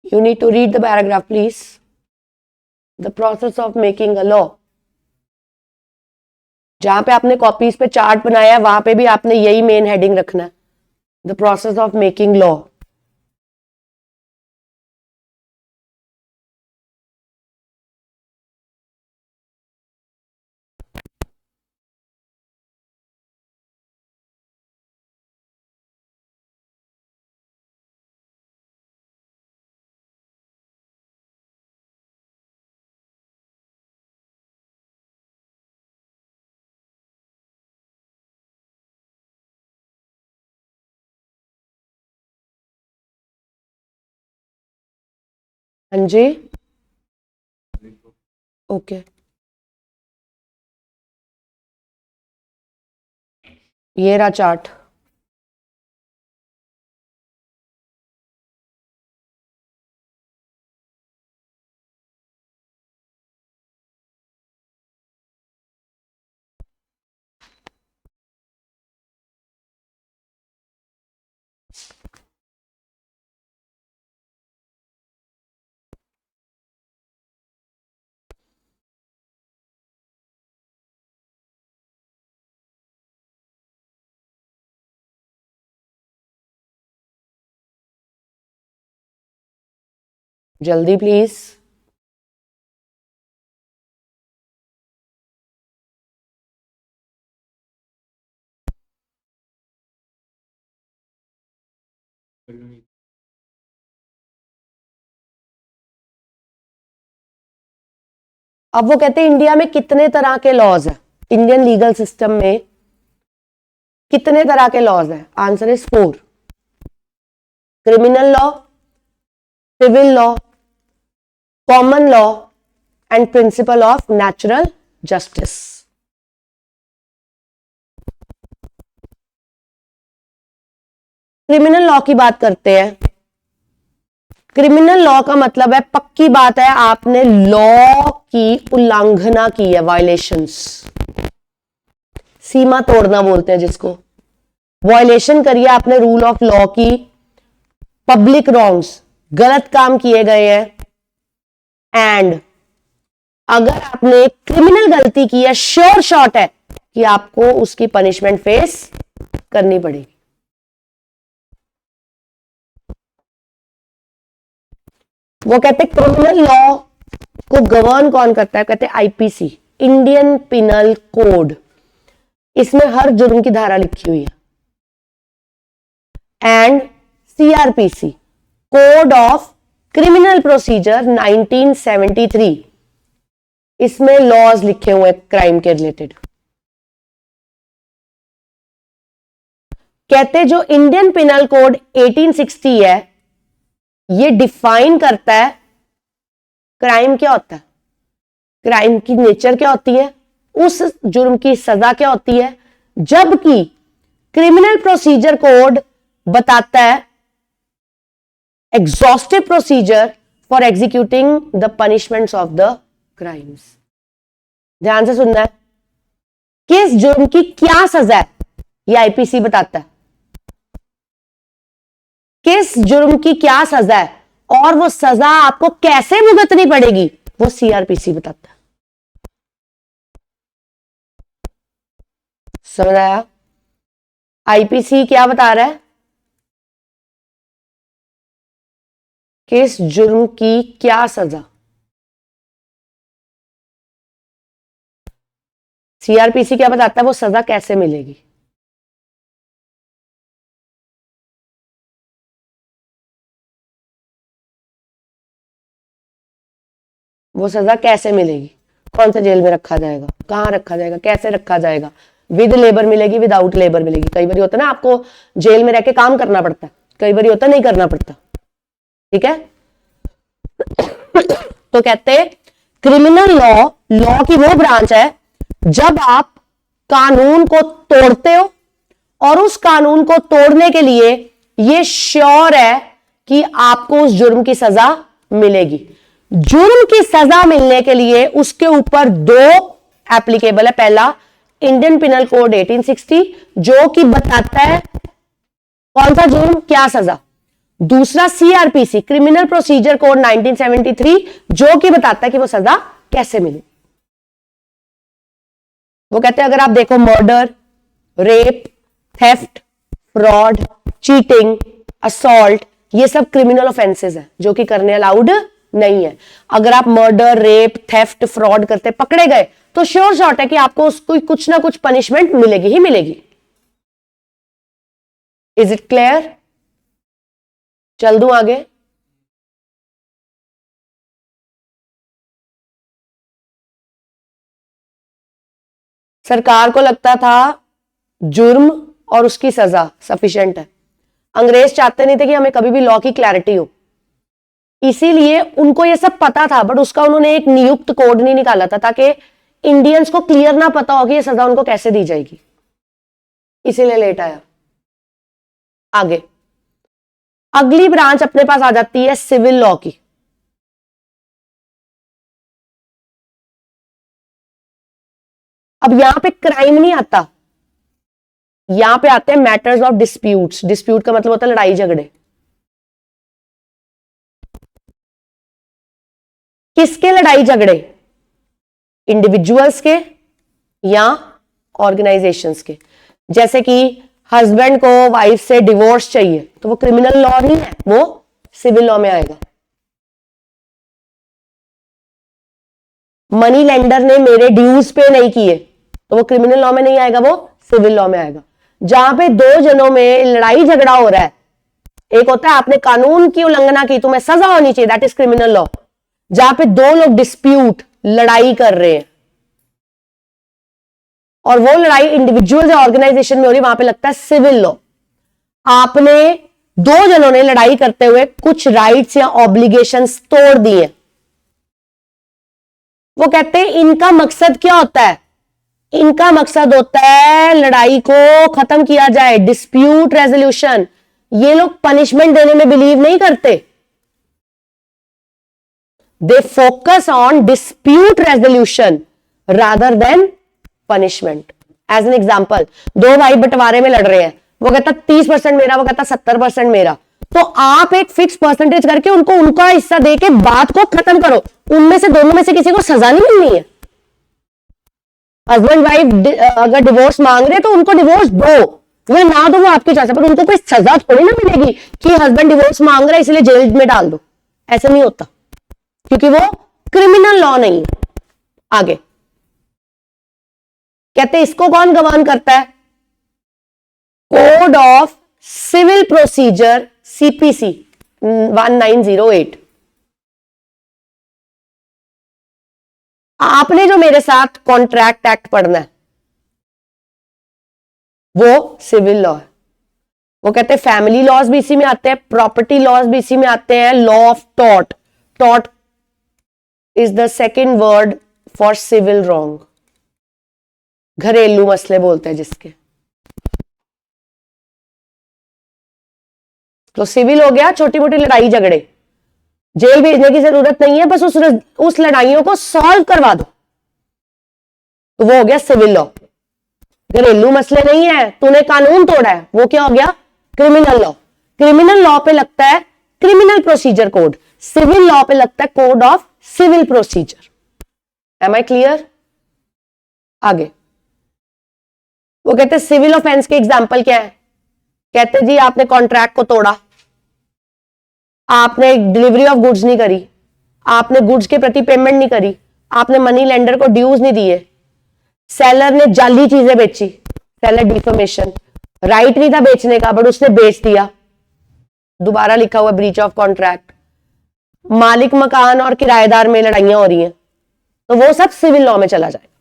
You need to read the paragraph, please. The process of making a law. जहां पे आपने कॉपीज पे चार्ट बनाया है वहां पे भी आपने यही मेन हेडिंग रखना है, the process of making law. हाँ जी, ओके. ये रहा चार्ट. जल्दी प्लीज. अब वो कहते हैं इंडिया में कितने तरह के लॉज है, इंडियन लीगल सिस्टम में कितने तरह के लॉज है. Answer is 4. Criminal law, civil law, common law and principle of natural justice. Criminal law की बात करते हैं. क्रिमिनल लॉ का मतलब है, पक्की बात है, आपने लॉ की उल्लंघना की है, वायलेशंस. सीमा तोड़ना बोलते हैं जिसको. वायलेशन करिए आपने रूल ऑफ लॉ की, पब्लिक रॉन्ग्स, गलत काम किए गए हैं, एंड अगर आपने क्रिमिनल गलती की है, श्योर शॉट है कि आपको उसकी पनिशमेंट फेस करनी पड़ेगी. वो कहते क्रिमिनल लॉ को गवर्न कौन करता है, कहते आईपीसी, इंडियन पिनल कोड. इसमें हर जुर्म की धारा लिखी हुई है. And CrPC, code of criminal procedure 1973, इसमें लॉज लिखे हुए हैं क्राइम के रिलेटेड. कहते जो इंडियन पिनल कोड 1860 है, ये डिफाइन करता है क्राइम क्या होता है, क्राइम की नेचर क्या होती है, उस जुर्म की सजा क्या होती है, जबकि क्रिमिनल प्रोसीजर कोड बताता है exhaustive procedure for executing the punishments of the crimes. ध्यान से सुनना है, किस जुर्म की क्या सजा है ये आईपीसी बताता है, किस जुर्म की क्या सजा है और वो सजा आपको कैसे भुगतनी पड़ेगी वो सीआरपीसी बताता है. समझ आया? आईपीसी क्या बता रहा है, किस जुर्म की क्या सजा. सीआरपीसी क्या बताता है, वो सजा कैसे मिलेगी. वो सजा कैसे मिलेगी, कौन से जेल में रखा जाएगा, कहां रखा जाएगा, कैसे रखा जाएगा, विद लेबर मिलेगी, विदाउट लेबर मिलेगी. कई बार होता है ना आपको जेल में रह के काम करना पड़ता है, कई बार होता नहीं करना पड़ता. ठीक है. तो कहते हैं क्रिमिनल लॉ, लॉ की वो ब्रांच है जब आप कानून को तोड़ते हो और उस कानून को तोड़ने के लिए ये श्योर है कि आपको उस जुर्म की सजा मिलेगी. जुर्म की सजा मिलने के लिए उसके ऊपर 2 एप्लीकेबल है. पहला इंडियन पिनल कोड 1860 जो कि बताता है कौन सा जुर्म क्या सजा. दूसरा सीआरपीसी, क्रिमिनल प्रोसीजर कोड 1973, जो कि बताता है कि वो सजा कैसे मिले। वो कहते हैं अगर आप देखो murder, rape, theft, fraud, cheating, assault, ये सब क्रिमिनल ऑफेंसेस है जो कि करने अलाउड नहीं है। अगर आप मर्डर, रेप, थेफ्ट, फ्रॉड करते पकड़े गए तो श्योर शॉट है कि आपको उसको कुछ ना कुछ पनिशमेंट मिलेगी ही मिलेगी। Is it clear? चल दूं आगे? सरकार को लगता था जुर्म और उसकी सजा सफिशिएंट है। अंग्रेज चाहते नहीं थे कि हमें कभी भी लॉ की क्लैरिटी हो, इसीलिए उनको ये सब पता था, बट उसका उन्होंने एक नियुक्त कोड नहीं निकाला था ताकि इंडियंस को क्लियर ना पता हो कि ये सजा उनको कैसे दी जाएगी, इसीलिए लेट आया। आगे अगली ब्रांच अपने पास आ जाती है सिविल लॉ की। अब यहां पे क्राइम नहीं आता, यहां पे आते हैं मैटर्स ऑफ डिस्प्यूट्स। डिस्प्यूट का मतलब होता है लड़ाई झगड़े। किसके लड़ाई झगड़े? इंडिविजुअल्स के या ऑर्गेनाइजेशंस के। जैसे कि हस्बैंड को वाइफ से डिवोर्स चाहिए तो वो क्रिमिनल लॉ नहीं है, वो सिविल लॉ में आएगा। मनी लेंडर ने मेरे ड्यूज पे नहीं किए तो वो क्रिमिनल लॉ में नहीं आएगा, वो सिविल लॉ में आएगा। जहां पे दो जनों में लड़ाई झगड़ा हो रहा है, एक होता है आपने कानून की उल्लंघना की, तुम्हें सजा होनी चाहिए, दैट इज क्रिमिनल लॉ। जहां पे दो लोग डिस्प्यूट लड़ाई कर रहे हैं और वो लड़ाई इंडिविजुअल या ऑर्गेनाइजेशन में हो रही है, वहां पे लगता है सिविल लॉ। आपने दो जनों ने लड़ाई करते हुए कुछ राइट्स या ऑब्लिगेशंस तोड़ दिए, वो कहते हैं इनका मकसद क्या होता है? इनका मकसद होता है लड़ाई को खत्म किया जाए, डिस्प्यूट रेजोल्यूशन। ये लोग पनिशमेंट देने में बिलीव नहीं करते, they focus on dispute resolution rather than punishment. As an example, दो भाई बंटवारे में लड़ रहे हैं, वो कहता 30% मेरा, वो कहता 70% मेरा, तो आप एक फिक्स परसेंटेज करके उनको उनका हिस्सा देके बात को खत्म करो। उनमें से दोनों में से किसी को सजा नहीं मिलनी है। हस्बैंड वाइफ अगर डिवोर्स मांग रहे तो उनको डिवोर्स दो या ना दो, वो आपकी चॉइस है, पर उनको कोई सजा थोड़ी ना मिलेगी कि हस्बैंड डिवोर्स मांग रहा है इसलिए जेल में डाल दो। ऐसा नहीं होता, क्योंकि वो क्रिमिनल लॉ नहीं है। आगे कहते इसको कौन गवर्न करता है? Code of civil procedure CPC 1908। आपने जो मेरे साथ कॉन्ट्रैक्ट एक्ट पढ़ना है वो सिविल लॉ है। वो कहते हैं फैमिली लॉज भी इसी में आते हैं, प्रॉपर्टी लॉज भी इसी में आते हैं, law of tort. Tort is the second word for civil wrong, घरेलू मसले बोलते हैं जिसके। तो सिविल हो गया छोटी मोटी लड़ाई झगड़े, जेल भेजने की जरूरत नहीं है, बस उस लड़ाइयों को सॉल्व करवा दो, तो वो हो गया सिविल लॉ। घरेलू मसले नहीं है, तूने कानून तोड़ा है, वो क्या हो गया? Criminal law. क्रिमिनल लॉ पे लगता है criminal procedure code, civil law पे लगता है code of civil procedure. Am I clear? आगे वो कहते हैं सिविल ऑफेंस के एग्जाम्पल क्या है? कहते हैं जी आपने कॉन्ट्रैक्ट को तोड़ा, आपने डिलीवरी ऑफ गुड्स नहीं करी, आपने गुड्स के प्रति पेमेंट नहीं करी, आपने मनी लेंडर को ड्यूज नहीं दिए, सेलर ने जाली चीजें बेची, सेलर डिफॉर्मेशन, राइट नहीं था बेचने का बट उसने बेच दिया, दोबारा लिखा हुआ ब्रीच ऑफ कॉन्ट्रैक्ट, मालिक मकान और किराएदार में लड़ाइयां हो रही हैं, तो वो सब सिविल लॉ में चला जाएगा।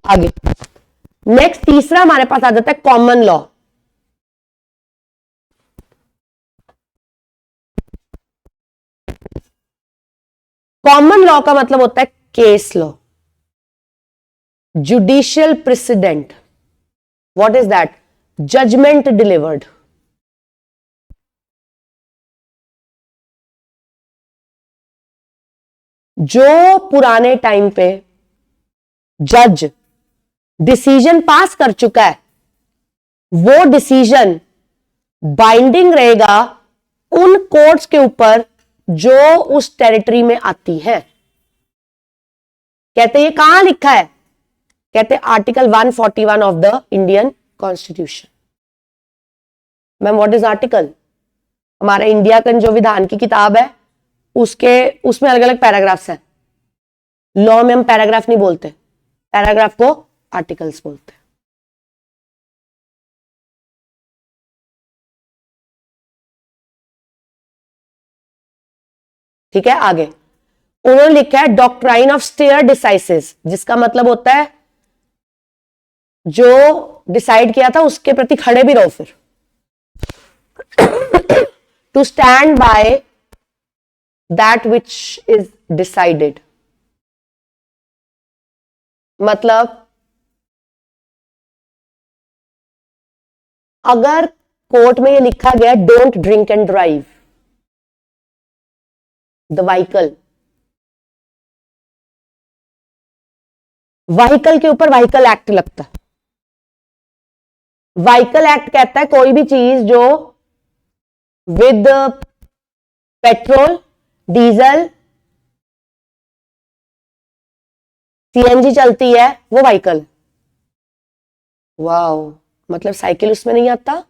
आगे नेक्स्ट तीसरा हमारे पास आ जाता है कॉमन लॉ। कॉमन लॉ का मतलब होता है case law, judicial precedent. What is that? Judgement delivered. जो पुराने टाइम पे जज डिसीजन पास कर चुका है वो डिसीजन बाइंडिंग रहेगा उन कोर्ट्स के ऊपर जो उस टेरिटरी में आती है। कहते ये कहां लिखा है? कहते article 141 of the Indian constitution. Ma'am what is article? हमारा इंडिया का जो विधान की किताब है उसमें अलग अलग पैराग्राफ्स हैं। लॉ में हम पैराग्राफ नहीं बोलते, पैराग्राफ को आर्टिकल्स बोलते हैं। ठीक है, आगे उन्होंने लिखा है डॉक्ट्राइन ऑफ स्टेयर डिसाइसिस, जिसका मतलब होता है जो डिसाइड किया था उसके प्रति खड़े भी रहो। फिर to stand by that which is decided, मतलब अगर कोर्ट में ये लिखा गया don't drink and drive the vehicle के ऊपर व्हीकल एक्ट लगता है। व्हीकल एक्ट कहता है कोई भी चीज जो विद पेट्रोल, डीजल, सीएनजी चलती है वो व्हीकल। वाओ, मतलब साइकिल उसमें नहीं आता,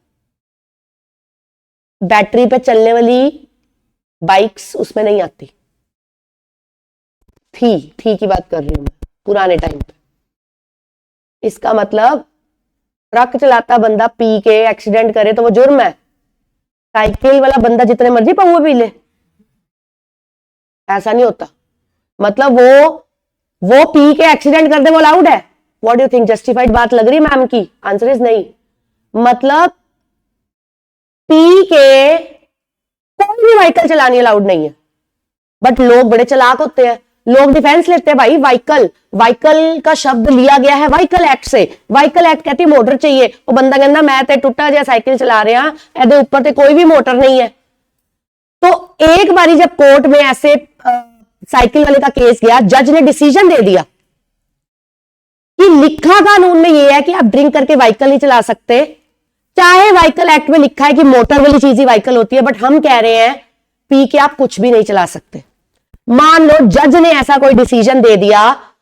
बैटरी पे चलने वाली बाइक्स उसमें नहीं आती थी की बात कर रही हूं मैं, पुराने टाइम पे। इसका मतलब ट्रक चलाता बंदा पी के एक्सीडेंट करे तो वो जुर्म है, साइकिल वाला बंदा जितने मर्जी पौवे पी ले ऐसा नहीं होता। मतलब वो पी के एक्सीडेंट कर दे वो अलाउड है। What do you think, justified बात लग रही है मैम की? आंसर इज नहीं। मतलब पी के कोई भी व्हीकल चलानी अलाउड नहीं है। बट लोग बड़े चालाक होते हैं, लोग डिफेंस लेते हैं भाई व्हीकल का शब्द लिया गया है व्हीकल एक्ट से। व्हीकल एक्ट कहती मोटर चाहिए, वो बंदा कहना मैं ते टुटा जहा साइकिल चला रहा, एदे ऊपर ते कोई भी मोटर नहीं है। तो एक बारी जब कोर्ट में ऐसे साइकिल वाले का केस गया, जज ने डिसीजन दे दिया कि लिखा कानून में यह है कि आप ड्रिंक करके व्हीकल नहीं चला सकते, चाहे व्हीकल एक्ट में लिखा है कि मोटर वाली चीज ही व्हीकल होती है, बट हम कह रहे हैं पी के आप कुछ भी नहीं चला सकते। मान लो जज ने ऐसा कोई डिसीजन दे दिया,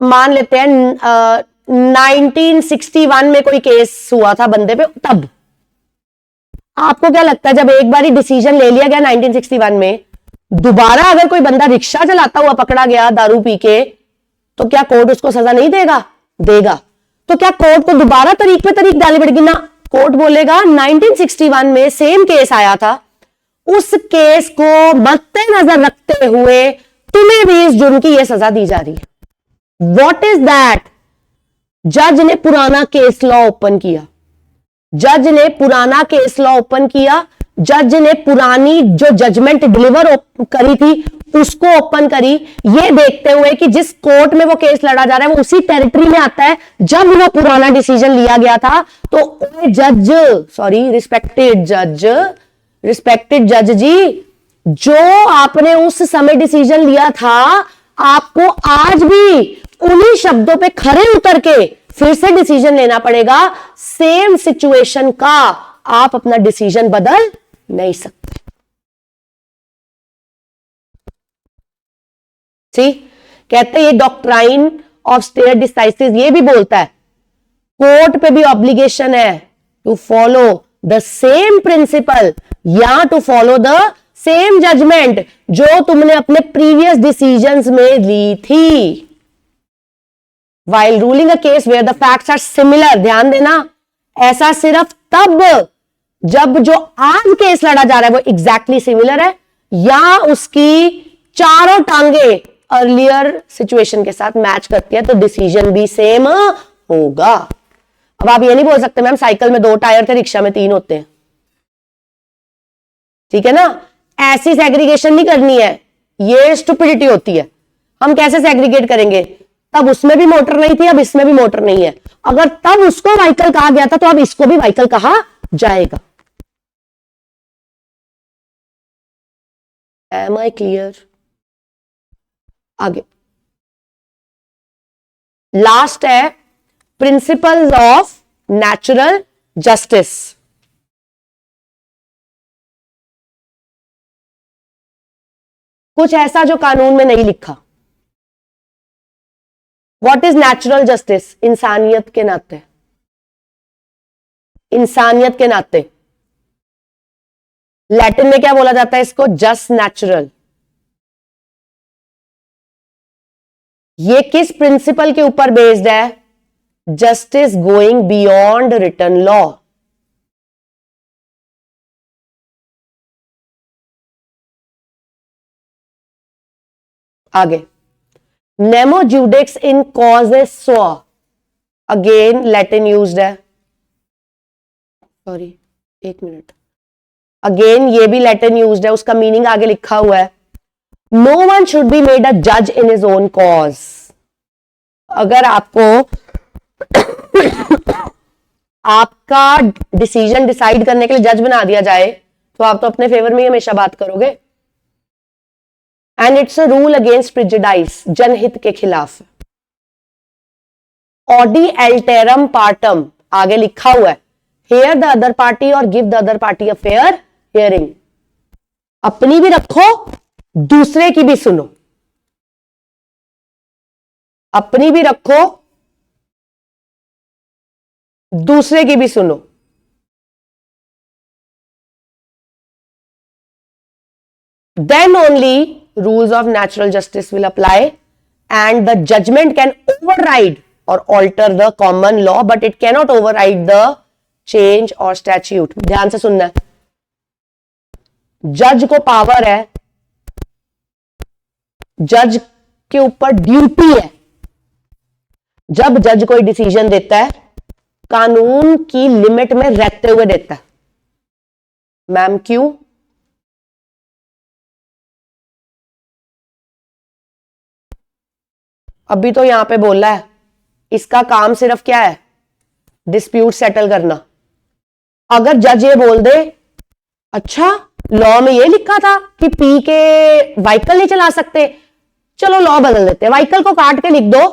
मान लेते हैं 1961 में कोई केस हुआ था बंदे पे, तब आपको क्या लगता है जब एक बार डिसीजन ले लिया गया 1961 में, दोबारा अगर कोई बंदा रिक्शा चलाता हुआ पकड़ा गया दारू पी के, तो क्या कोर्ट उसको सजा नहीं देगा? देगा। तो क्या कोर्ट को दोबारा तरीक पे तरीक डालनी पड़ेगी? ना, कोर्ट बोलेगा 1961 में सेम केस आया था, उस केस को मद्देनजर रखते हुए तुम्हें भी इस जुर्म की यह सजा दी जा रही है। What is that? जज ने पुराना केस लॉ ओपन किया, जज ने पुराना केस लॉ ओपन किया, जज ने पुरानी जो जजमेंट डिलीवर करी थी उसको ओपन करी, ये देखते हुए कि जिस कोर्ट में वो केस लड़ा जा रहा है वो उसी टेरिटरी में आता है जब वो पुराना डिसीजन लिया गया था। तो जज, सॉरी रिस्पेक्टेड जज जी, जो आपने उस समय डिसीजन लिया था, आपको आज भी उन्हीं शब्दों पे खरे उतर के फिर से डिसीजन लेना पड़ेगा। सेम सिचुएशन का आप अपना डिसीजन बदल नहीं सकते। कहते हैं ये डॉक्ट्राइन ऑफ स्टेयर डिसाइसिस ये भी बोलता है कोर्ट पे भी ऑब्लिगेशन है to follow the same principle या to follow the same judgment जो तुमने अपने प्रीवियस डिसीजंस में ली थी। While ruling a case where the facts are similar, ध्यान देना, ऐसा सिर्फ तब जब जो आज केस लड़ा जा रहा है वो एग्जैक्टली सिमिलर है या उसकी चारों टांगे अर्लियर सिचुएशन के साथ मैच करती है, तो डिसीजन भी सेम होगा। अब आप ये नहीं बोल सकते मैम साइकिल में 2 टायर थे, रिक्शा में 3 होते हैं, ठीक है ना? ऐसी सेग्रीगेशन नहीं करनी है, ये स्टुपिडिटी होती है। हम कैसे सेग्रीगेट करेंगे? तब उसमें भी मोटर नहीं थी, अब इसमें भी मोटर नहीं है। अगर तब उसको व्हीकल कहा गया था तो अब इसको भी व्हीकल कहा जाएगा। Am I clear? आगे लास्ट है प्रिंसिपल्स ऑफ नेचुरल जस्टिस। कुछ ऐसा जो कानून में नहीं लिखा। What is natural justice? इंसानियत के नाते, इंसानियत के नाते। लैटिन में क्या बोला जाता है इसको? Just natural. ये किस प्रिंसिपल के ऊपर बेस्ड है? Justice going beyond written law. आगे, नेमो जुडिक्स इन कॉजेस सो, अगेन लैटिन यूज्ड है। सॉरी, एक मिनट, अगेन ये भी लैटिन यूज्ड है, उसका मीनिंग आगे लिखा हुआ है। No one should be made a जज इन हिज ओन कॉज। अगर आपको आपका डिसीजन डिसाइड करने के लिए जज बना दिया जाए तो आप तो अपने फेवर में ही हमेशा बात करोगे। And it's a rule against prejudice, जनहित के खिलाफ। ऑडी एल्टेरम पार्टम, आगे लिखा हुआ है, हेयर द अदर पार्टी और give the other party a fair hearing. अपनी भी रखो, दूसरे की भी सुनो। अपनी भी रखो, दूसरे की भी सुनो। Then only rules of natural justice will apply and the judgment can override or alter the common law, but it cannot override the change or statute. ध्यान से सुनना है, जज को पावर है, जज के ऊपर ड्यूटी है, जब जज कोई डिसीजन देता है कानून की लिमिट में रहते हुए देता है। मैम क्यों? अभी तो यहां पे बोला है इसका काम सिर्फ क्या है? डिस्प्यूट सेटल करना। अगर जज ये बोल दे, अच्छा लॉ में ये लिखा था कि पी के व्हीकल नहीं चला सकते, चलो लॉ बदल देते, व्हीकल को काट के लिख दो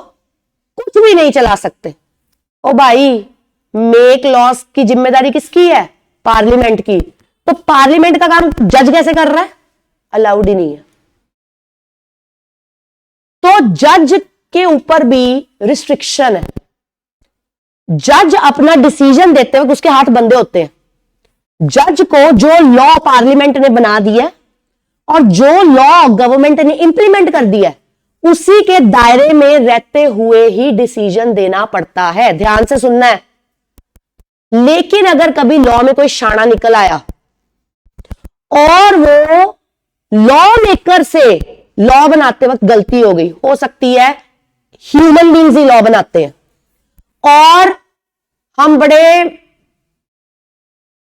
कुछ भी नहीं चला सकते। ओ भाई, मेक लॉस की जिम्मेदारी किसकी है? पार्लियामेंट की। तो पार्लियामेंट का काम जज कैसे कर रहा है? अलाउड ही नहीं है। तो जज के ऊपर भी रिस्ट्रिक्शन है। जज अपना डिसीजन देते वक्त उसके हाथ बंधे होते हैं। जज को जो लॉ पार्लियामेंट ने बना दिया और जो लॉ गवर्नमेंट ने इंप्लीमेंट कर दिया उसी के दायरे में रहते हुए ही डिसीजन देना पड़ता है। ध्यान से सुनना है। लेकिन अगर कभी लॉ में कोई शाना निकल आया और वो लॉ मेकर से लॉ बनाते वक्त गलती हो गई, हो सकती है ह्यूमन बींग्स ही लॉ बनाते हैं और हम बड़े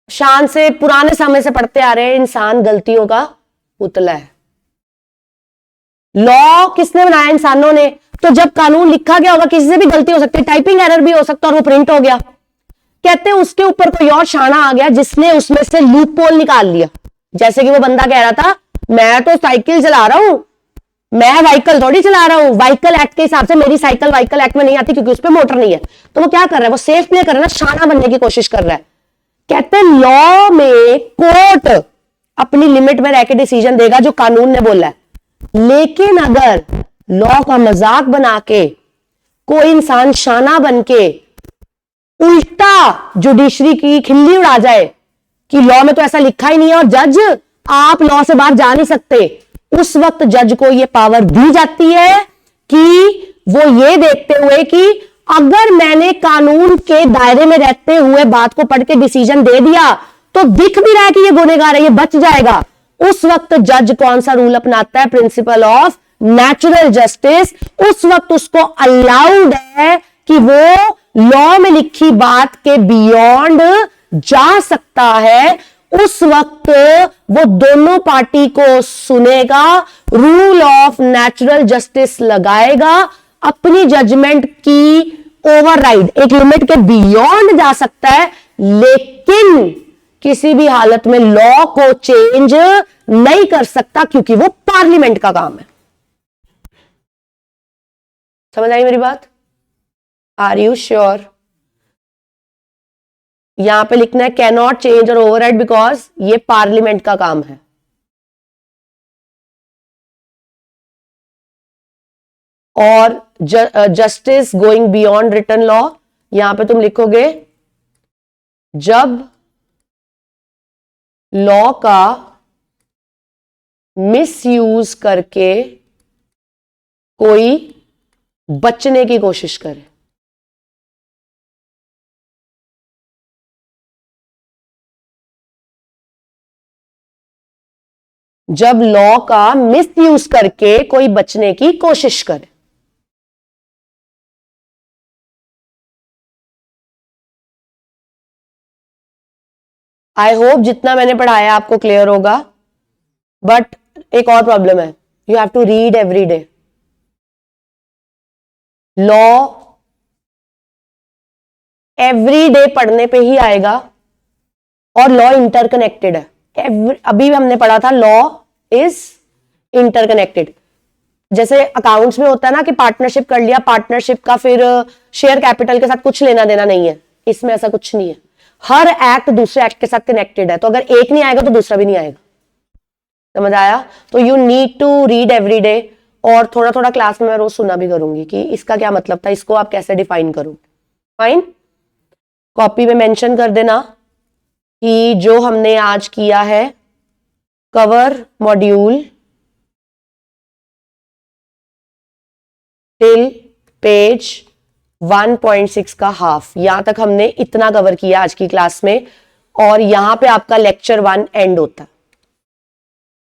शान से पुराने समय से पढ़ते आ रहे हैं, इंसान गलतियों का पुतला है। लॉ किसने बनाया? इंसानों ने। तो जब कानून लिखा गया होगा किसी से भी गलती हो सकती है, टाइपिंग एरर भी हो सकता है और वो प्रिंट हो गया। कहते हैं उसके ऊपर कोई और शाना आ गया जिसने उसमें से लूप होल निकाल लिया। जैसे कि वो बंदा कह रहा था मैं तो साइकिल चला रहा हूं, मैं व्हीकल थोड़ी चला रहा हूं, व्हीकल एक्ट के हिसाब से मेरी साइकिल व्हीकल एक्ट में नहीं आती क्योंकि उस पर मोटर नहीं है। तो वो क्या कर रहा है? वो सेफ प्ले कर रहा है ना, शाना बनने की कोशिश कर रहा है। कहते हैं लॉ में कोर्ट अपनी लिमिट में रहकर डिसीजन देगा जो कानून ने बोला है। लेकिन अगर लॉ का मजाक बना के कोई इंसान शाना बन के उल्टा जुडिशरी की खिल्ली उड़ा जाए कि लॉ में तो ऐसा लिखा ही नहीं है और जज आप लॉ से बाहर जा नहीं सकते, उस वक्त जज को यह पावर दी जाती है कि वो ये देखते हुए कि अगर मैंने कानून के दायरे में रहते हुए बात को पढ़ के डिसीजन दे दिया तो दिख भी रहा है कि ये गुनहगार है, ये बच जाएगा। उस वक्त जज कौन सा रूल अपनाता है? Principal of natural justice. उस वक्त उसको अलाउड है कि वो लॉ में लिखी बात के बियॉन्ड जा सकता है। उस वक्त वो दोनों पार्टी को सुनेगा, रूल ऑफ नेचुरल जस्टिस लगाएगा, अपनी जजमेंट की ओवरराइड, एक लिमिट के बियॉन्ड जा सकता है, लेकिन किसी भी हालत में लॉ को चेंज नहीं कर सकता क्योंकि वो पार्लियामेंट का काम है। समझ आई मेरी बात? Are you sure? यहां पे लिखना है कैन नॉट चेंज और ओवरराइड बिकॉज ये पार्लियामेंट का काम है। और justice going beyond written law, यहां पे तुम लिखोगे जब लॉ का मिसयूज करके कोई बचने की कोशिश करे। जब लॉ का मिसयूज करके कोई बचने की कोशिश करे। आई होप जितना मैंने पढ़ाया आपको क्लियर होगा, बट एक और प्रॉब्लम है, you have to read every day. Law every day पढ़ने पे ही आएगा और लॉ इंटरकनेक्टेड है। अभी भी हमने पढ़ा था लॉ इज इंटरकनेक्टेड। जैसे अकाउंट्स में होता है ना कि पार्टनरशिप कर लिया, पार्टनरशिप का फिर शेयर कैपिटल के साथ कुछ लेना देना नहीं है, इसमें ऐसा कुछ नहीं है। हर एक्ट दूसरे एक्ट के साथ कनेक्टेड है, तो अगर एक नहीं आएगा तो दूसरा भी नहीं आएगा। समझ आया? तो you need to read every day, और थोड़ा थोड़ा क्लास में मैं रोज सुना भी करूंगी कि इसका क्या मतलब था, इसको आप कैसे डिफाइन करो। फाइन, कॉपी में मेंशन कर देना कि जो हमने आज किया है कवर मॉड्यूल टिल पेज 1.6 का हाफ, यहां तक हमने इतना कवर किया आज की क्लास में, और यहां पे आपका लेक्चर 1 एंड होता है।